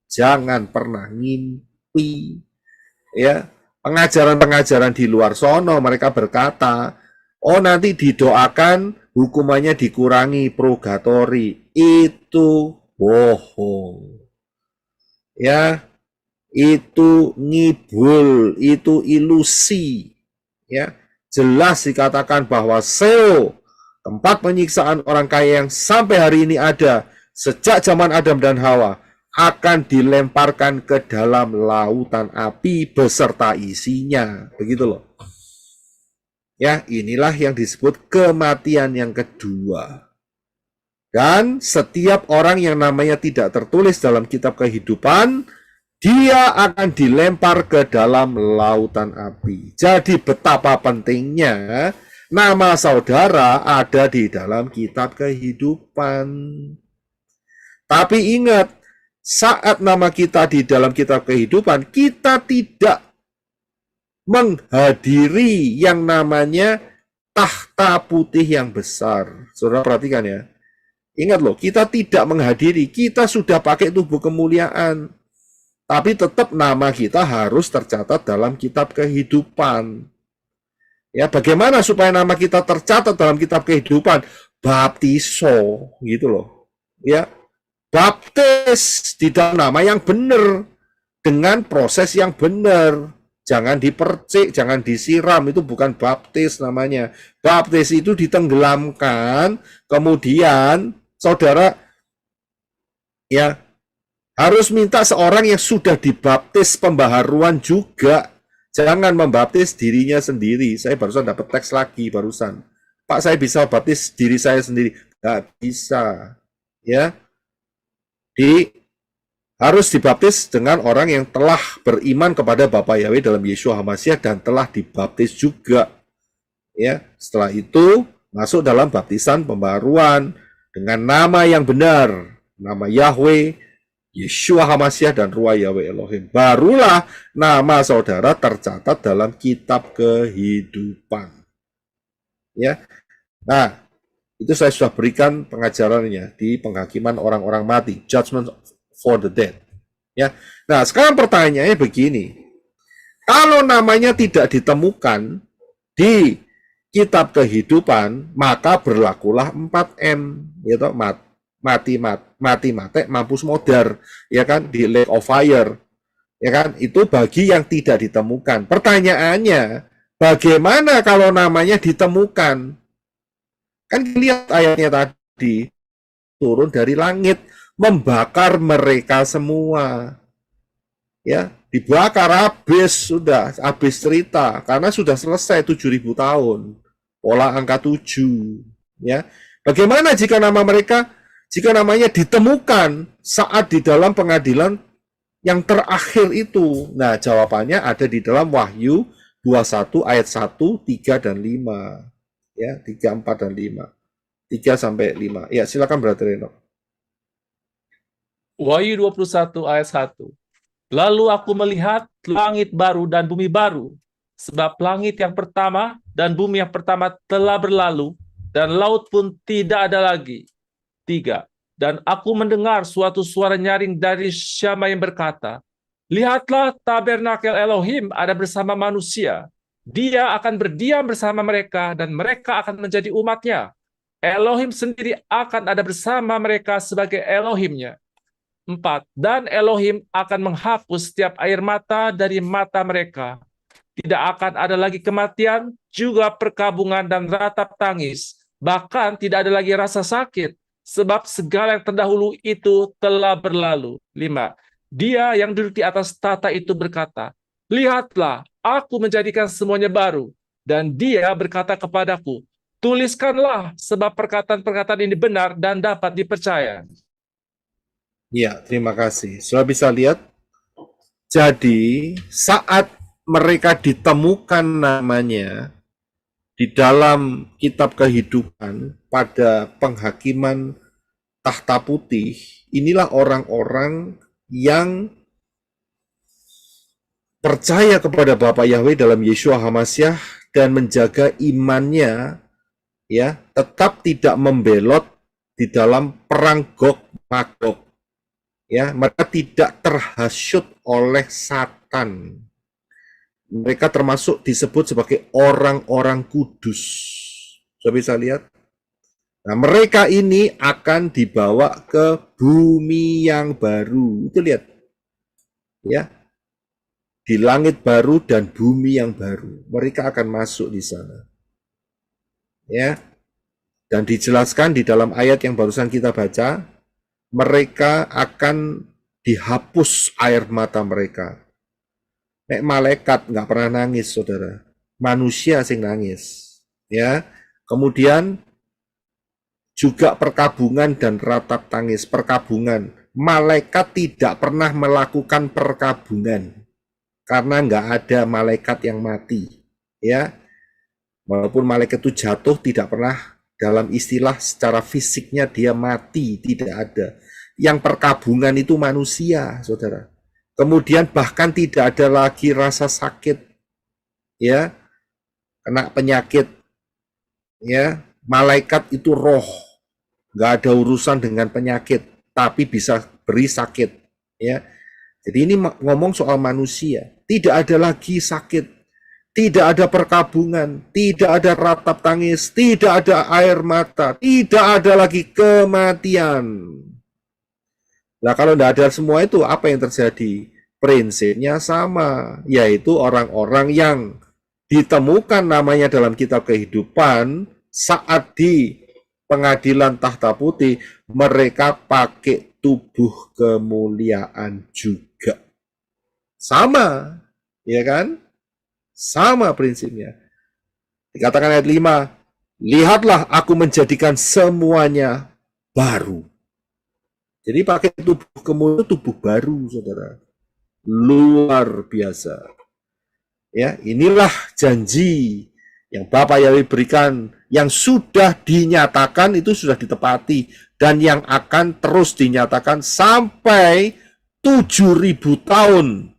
Jangan pernah ngimpi. Ya, pengajaran-pengajaran di luar sono mereka berkata, oh nanti didoakan hukumannya dikurangi purgatori. Itu bohong. Ya, itu ngibul, itu ilusi. Ya, jelas dikatakan bahwa Sheol, tempat penyiksaan orang kaya yang sampai hari ini ada sejak zaman Adam dan Hawa, akan dilemparkan ke dalam lautan api beserta isinya. Begitu loh. Ya, inilah yang disebut kematian yang kedua. Dan setiap orang yang namanya tidak tertulis dalam kitab kehidupan, dia akan dilempar ke dalam lautan api. Jadi betapa pentingnya nama saudara ada di dalam kitab kehidupan. Tapi ingat, saat nama kita di dalam kitab kehidupan, kita tidak menghadiri yang namanya tahta putih yang besar. Saudara perhatikan ya. Ingat loh, kita tidak menghadiri, kita sudah pakai tubuh kemuliaan. Tapi tetap nama kita harus tercatat dalam kitab kehidupan. Ya, bagaimana supaya nama kita tercatat dalam kitab kehidupan? Baptiso, gitu loh. Ya, baptis di dalam nama yang benar, dengan proses yang benar. Jangan dipercik, jangan disiram, itu bukan baptis namanya. Baptis itu ditenggelamkan, kemudian saudara ya harus minta seorang yang sudah dibaptis pembaharuan juga. Jangan membaptis dirinya sendiri. Saya barusan dapat teks lagi barusan. Pak, saya bisa baptis diri saya sendiri. Nggak bisa. Ya, harus dibaptis dengan orang yang telah beriman kepada Bapa Yahweh dalam Yeshua HaMashiach dan telah dibaptis juga. Ya, setelah itu masuk dalam baptisan pembaharuan dengan nama yang benar, nama Yahweh, Yeshua HaMashiach dan Ruah Yahweh Elohim. Barulah nama saudara tercatat dalam kitab kehidupan. Ya. Nah, itu saya sudah berikan pengajarannya di penghakiman orang-orang mati, judgment for the dead. Ya. Nah, sekarang pertanyaannya begini. Kalau namanya tidak ditemukan di kitab kehidupan, maka berlakulah 4M, yaitu mati, mampus modar, ya kan, di lake of fire, ya kan, itu bagi yang tidak ditemukan. Pertanyaannya, bagaimana kalau namanya ditemukan? Kan lihat ayatnya tadi, turun dari langit, membakar mereka semua. Ya, dibakar habis, sudah habis cerita, karena sudah selesai 7.000 tahun. Pola angka 7. Ya. Bagaimana jika namanya ditemukan saat di dalam pengadilan yang terakhir itu? Nah, jawabannya ada di dalam Wahyu 21 ayat 1, 3 dan 5. Ya, 3, 4 dan 5. 3 sampai 5. Ya, silakan Brother Reno. Wahyu 21 ayat 1. Lalu aku melihat langit baru dan bumi baru, sebab langit yang pertama dan bumi yang pertama telah berlalu, dan laut pun tidak ada lagi. 3. Dan aku mendengar suatu suara nyaring dari Syama yang berkata, lihatlah tabernakel Elohim ada bersama manusia. Dia akan berdiam bersama mereka, dan mereka akan menjadi umatnya. Elohim sendiri akan ada bersama mereka sebagai Elohimnya. 4. Dan Elohim akan menghapus setiap air mata dari mata mereka. Tidak akan ada lagi kematian, juga perkabungan dan ratap tangis. Bahkan tidak ada lagi rasa sakit, sebab segala yang terdahulu itu telah berlalu. 5. Dia yang duduk di atas tahta itu berkata, lihatlah, aku menjadikan semuanya baru. Dan dia berkata kepadaku, tuliskanlah, sebab perkataan-perkataan ini benar dan dapat dipercaya. Ya, terima kasih. Sudah bisa lihat? Jadi, saat mereka ditemukan namanya di dalam kitab kehidupan pada penghakiman tahta putih, inilah orang-orang yang percaya kepada Bapa Yahweh dalam Yeshua HaMashiach dan menjaga imannya, ya, tetap tidak membelot di dalam perang Gog Magog. Ya, mereka tidak terhasut oleh Satan. Mereka termasuk disebut sebagai orang-orang kudus. Sudah bisa lihat? Nah, mereka ini akan dibawa ke bumi yang baru. Itu lihat. Ya. di langit baru dan bumi yang baru. Mereka akan masuk di sana. Ya. Dan dijelaskan di dalam ayat yang barusan kita baca, mereka akan dihapus air mata mereka. Nek malaikat nggak pernah nangis, saudara. Manusia sing nangis. Ya. Kemudian juga perkabungan dan ratap tangis. Perkabungan. Malaikat tidak pernah melakukan perkabungan. Karena nggak ada malaikat yang mati. Ya. Walaupun malaikat itu jatuh, tidak pernah dalam istilah secara fisiknya dia mati. Tidak ada. Yang perkabungan itu manusia, saudara. Kemudian bahkan tidak ada lagi rasa sakit. Ya. Kena penyakit. Ya. Malaikat itu roh. Nggak ada urusan dengan penyakit. Tapi bisa beri sakit. Ya. Jadi ini ngomong soal manusia. Tidak ada lagi sakit. Tidak ada perkabungan. Tidak ada ratap tangis. Tidak ada air mata. Tidak ada lagi kematian. Nah, kalau tidak ada semua itu, apa yang terjadi? Prinsipnya sama. Yaitu orang-orang yang ditemukan namanya dalam kitab kehidupan saat di pengadilan tahta putih, mereka pakai tubuh kemuliaan juga. Sama, ya kan? Sama prinsipnya. Dikatakan ayat 5, lihatlah aku menjadikan semuanya baru. Jadi pakai tubuh kemuliaan, tubuh baru, saudara. Luar biasa. Ya, inilah janji yang Bapak Yahweh berikan, yang sudah dinyatakan itu sudah ditepati, dan yang akan terus dinyatakan sampai 7.000 tahun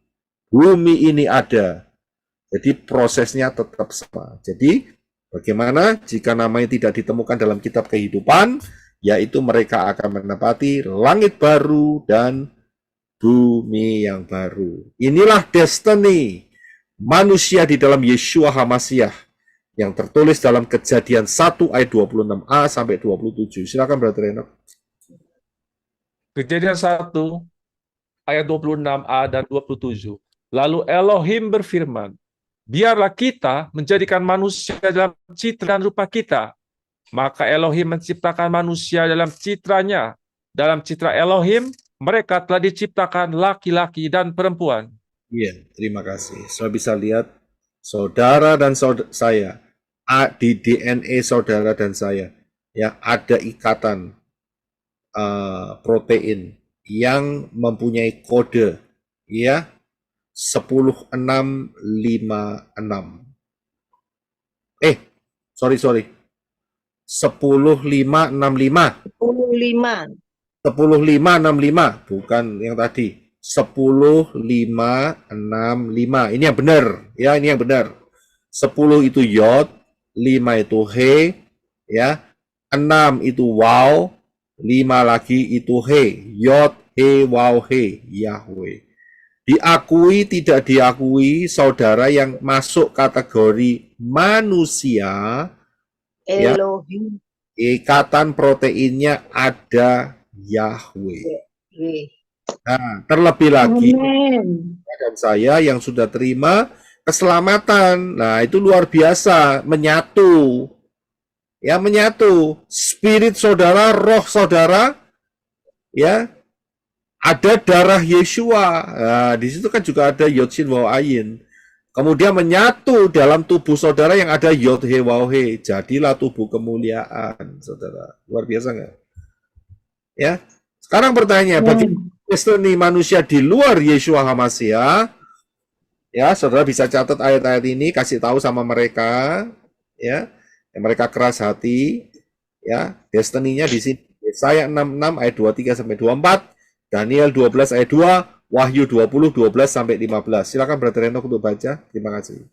bumi ini ada. Jadi prosesnya tetap sama. Jadi bagaimana jika namanya tidak ditemukan dalam kitab kehidupan, yaitu mereka akan menepati langit baru dan bumi yang baru. Inilah destiny manusia di dalam Yeshua HaMashiach yang tertulis dalam Kejadian 1 ayat 26a sampai 27. Silakan Brother Enoch. Kejadian 1 ayat 26a dan 27. Lalu Elohim berfirman, biarlah kita menjadikan manusia dalam citra dan rupa kita. Maka Elohim menciptakan manusia dalam citranya. Dalam citra Elohim, mereka telah diciptakan laki-laki dan perempuan. Iya, terima kasih. Saya bisa lihat saudara dan saya, di DNA saudara dan saya, ya ada ikatan protein yang mempunyai kode, ya 10656. Sorry. 10565. 10565, bukan yang tadi. 10565. Ini yang benar, ya, ini yang benar. 10 itu yod, 5 itu he, ya. 6 itu waw, 5 lagi itu he. Yod, he, waw, he, Yahweh. Diakui tidak diakui, saudara yang masuk kategori manusia, Elohim. ya, ikatan proteinnya ada Yahweh. Nah, terlebih lagi dan saya yang sudah terima keselamatan. Nah, itu luar biasa, menyatu. Ya, menyatu. Spirit saudara, roh saudara, ya, ada darah Yeshua. Nah, di situ kan juga ada Yod Shin Waw Ayin. Kemudian menyatu dalam tubuh saudara yang ada Yod He Waw He. Jadilah tubuh kemuliaan, saudara. Luar biasa nggak? Ya. Sekarang pertanyaannya, bagi destiny manusia di luar Yeshua HaMashiach, ya, saudara bisa catat ayat-ayat ini, kasih tahu sama mereka, ya, yang mereka keras hati, ya, destiny-nya di sini. Yesaya 66 ayat 23 sampai 24. Daniel 12 ayat 2, Wahyu 20, 12 sampai 15. Silakan Brother Enoch untuk baca. Terima kasih.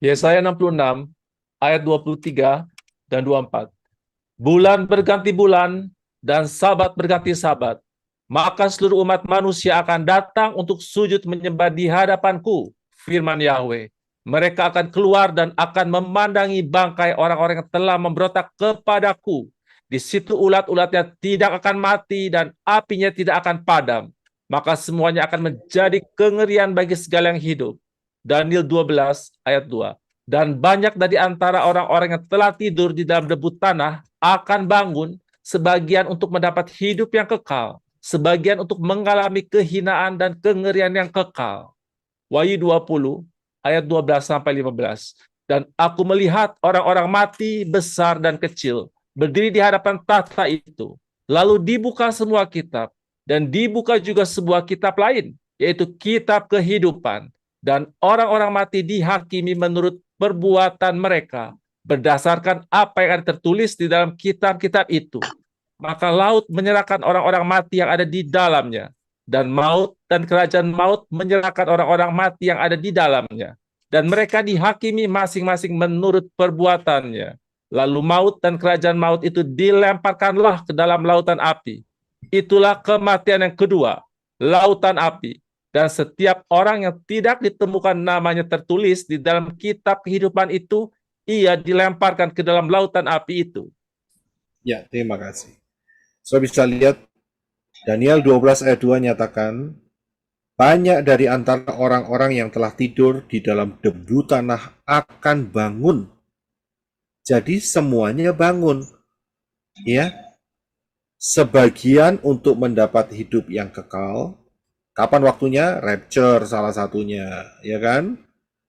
Yesaya 66 ayat 23 dan 24. Bulan berganti bulan dan sabat berganti sabat. Maka seluruh umat manusia akan datang untuk sujud menyembah di hadapanku, firman Yahweh. Mereka akan keluar dan akan memandangi bangkai orang-orang yang telah memberontak kepadaku. Di situ ulat-ulatnya tidak akan mati dan apinya tidak akan padam. maka semuanya akan menjadi kengerian bagi segala yang hidup. Daniel 12 ayat 2. Dan banyak dari antara orang-orang yang telah tidur di dalam debu tanah akan bangun, sebagian untuk mendapat hidup yang kekal, sebagian untuk mengalami kehinaan dan kengerian yang kekal. Wahyu 20 ayat 12 sampai 15. Dan aku melihat orang-orang mati besar dan kecil berdiri di hadapan tahta itu. Lalu dibuka semua kitab, dan dibuka juga sebuah kitab lain, yaitu kitab kehidupan. Dan orang-orang mati dihakimi menurut perbuatan mereka, berdasarkan apa yang ada tertulis di dalam kitab-kitab itu. Maka laut menyerahkan orang-orang mati yang ada di dalamnya, dan maut dan kerajaan maut menyerahkan orang-orang mati yang ada di dalamnya. Dan mereka dihakimi masing-masing menurut perbuatannya. Lalu maut dan kerajaan maut itu dilemparkanlah ke dalam lautan api. Itulah kematian yang kedua, lautan api. Dan setiap orang yang tidak ditemukan namanya tertulis di dalam kitab kehidupan itu, ia dilemparkan ke dalam lautan api itu. Ya, terima kasih. Saudara bisa lihat, Daniel 12 ayat 2 nyatakan, banyak dari antara orang-orang yang telah tidur di dalam debu tanah akan bangun. Jadi semuanya bangun. Ya. Sebagian untuk mendapat hidup yang kekal. Kapan waktunya? Rapture salah satunya, ya kan?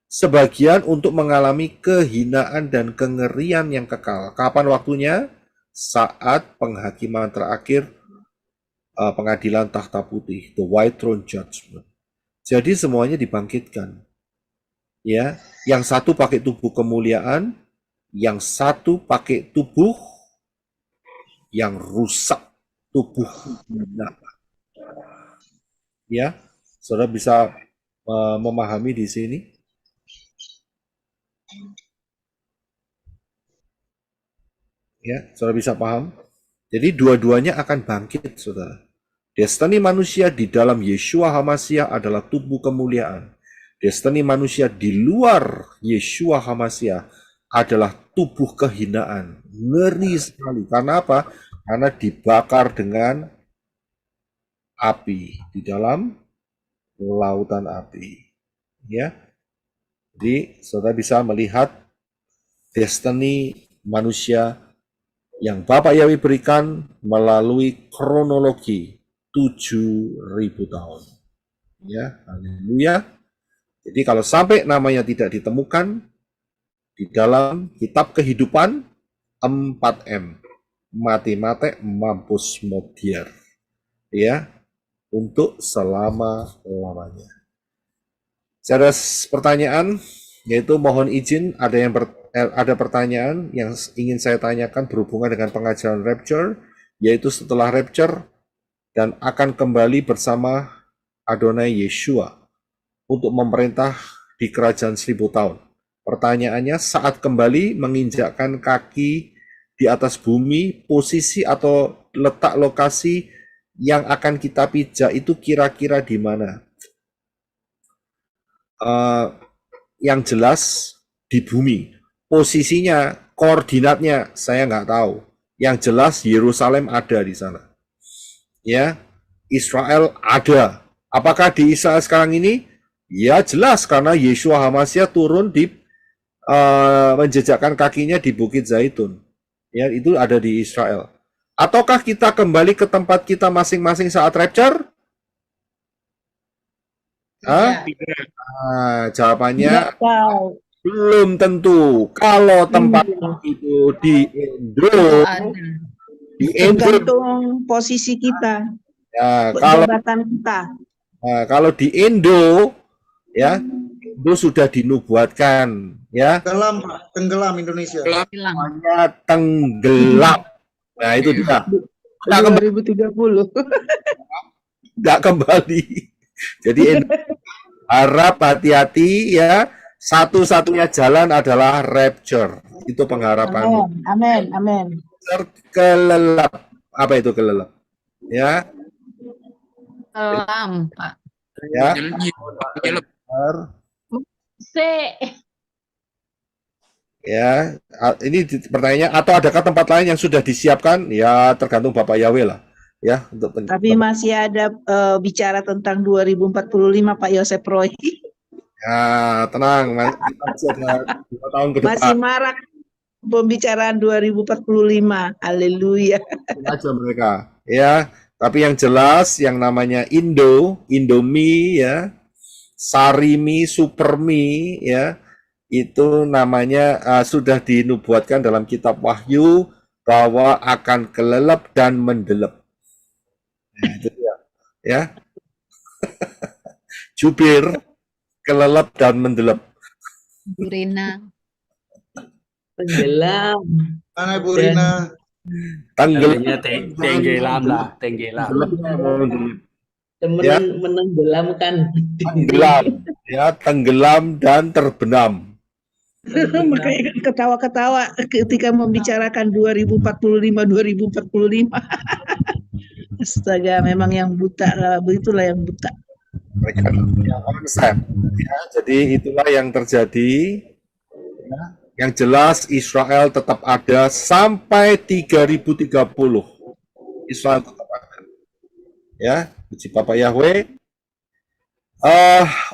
Sebagian untuk mengalami kehinaan dan kengerian yang kekal. Kapan waktunya? Saat penghakiman terakhir pengadilan tahta putih, the white throne judgment. Jadi semuanya dibangkitkan. Ya, yang satu pakai tubuh kemuliaan, yang satu pakai tubuh yang rusak, tubuh hina. Ya, saudara bisa memahami di sini. Ya, saudara bisa paham. Jadi dua-duanya akan bangkit, saudara. Destiny manusia di dalam Yeshua HaMashiach adalah tubuh kemuliaan. Destiny manusia di luar Yeshua HaMashiach adalah tubuh kehinaan. Ngeri sekali. Karena apa? Karena dibakar dengan api di dalam lautan api. Ya. Jadi saudara bisa melihat destiny manusia yang Bapak Yahweh berikan melalui kronologi 7.000 tahun. Ya, haleluya. Jadi kalau sampai namanya tidak ditemukan di dalam kitab kehidupan 4M, mati-mate mampus modiar. Ya, untuk selama-lamanya. Saya ada pertanyaan, yaitu mohon izin ada pertanyaan yang ingin saya tanyakan berhubungan dengan pengajaran rapture, yaitu setelah rapture dan akan kembali bersama Adonai Yeshua untuk memerintah di kerajaan 1000 tahun. Pertanyaannya, saat kembali menginjakkan kaki di atas bumi, posisi atau letak lokasi yang akan kita pijak itu kira-kira di mana? Yang jelas di bumi. Posisinya, koordinatnya saya nggak tahu. Yang jelas Yerusalem ada di sana. Ya, Israel ada. Apakah di Israel sekarang ini? Ya jelas, karena Yeshua HaMashiach turun di menjejakkan kakinya di Bukit Zaitun. Ya, itu ada di Israel. Ataukah kita kembali ke tempat kita masing-masing saat rapture? Jawabannya belum tentu. Kalau tempat itu di Indo, Tergantung posisi kita, ya, jabatan kita. kalau di Indo, ya, Indo sudah dinubuatkan, ya. Tenggelam, Pak. Tenggelam Indonesia. Semuanya tenggelam. Nah, itu dia. 2030. Nggak kembali. Jadi harap hati-hati ya. Satu-satunya jalan adalah rapture. Itu pengharapan. Amin, amin. Kelelap. Apa itu kelelap? Ya. Kelam, Pak. Ya. Ya, ini pertanyaannya, atau adakah tempat lain yang sudah disiapkan? Ya, tergantung Bapak Yahweh lah. ya untuk Tapi masih ada bicara tentang 2045 Pak Yosep Roy. ya tenang, kita masih ada 2 tahun ke Masih depan marak pembicaraan 2045. Haleluya. aja mereka, ya. Tapi yang jelas yang namanya Indomie, ya, Sarimi, Supermi, ya, itu namanya sudah dinubuatkan dalam kitab Wahyu bahwa akan kelelep dan mendelep. Nah, itu dia, ya. Jubir, kelelep dan mendelep. Bu Rina. Tenggelam. Mana Bu Rina? Tenggelam, tenggelam lah, tenggelam. ya, Menenggelamkan. tenggelam, ya, tenggelam dan terbenam. Makanya ketawa-ketawa ketika membicarakan 2045. Astaga, memang yang buta, begitulah yang buta. Mereka yang konsep, ya. Jadi itulah yang terjadi. Ya. Yang jelas Israel tetap ada sampai 3030. Israel tetap ada. Ya, puji Bapak Yahweh.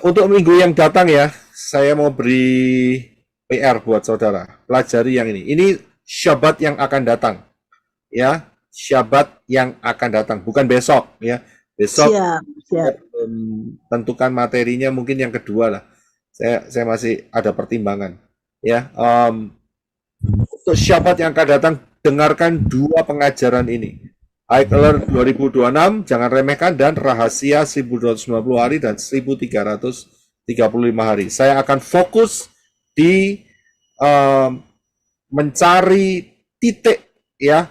Untuk minggu yang datang ya, saya mau beri PR buat saudara. Pelajari yang ini. Ini Syabat yang akan datang. Ya, Syabat yang akan datang, bukan besok ya. Besok Siap. tentukan materinya mungkin yang kedua lah. Saya masih ada pertimbangan. Ya, untuk Syabat yang akan datang, dengarkan 2 pengajaran ini. High Alert 2026, jangan remehkan, dan Rahasia 1290 hari dan 1335 hari. Saya akan fokus di mencari titik, ya,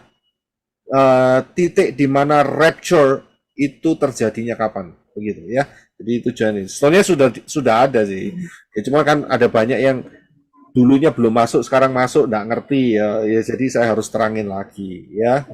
titik di mana rapture itu terjadinya kapan, begitu ya. Jadi itu jangan. Soalnya sudah ada sih. Ya, cuma kan ada banyak yang dulunya belum masuk, sekarang masuk, nggak ngerti ya. Ya jadi saya harus terangin lagi ya.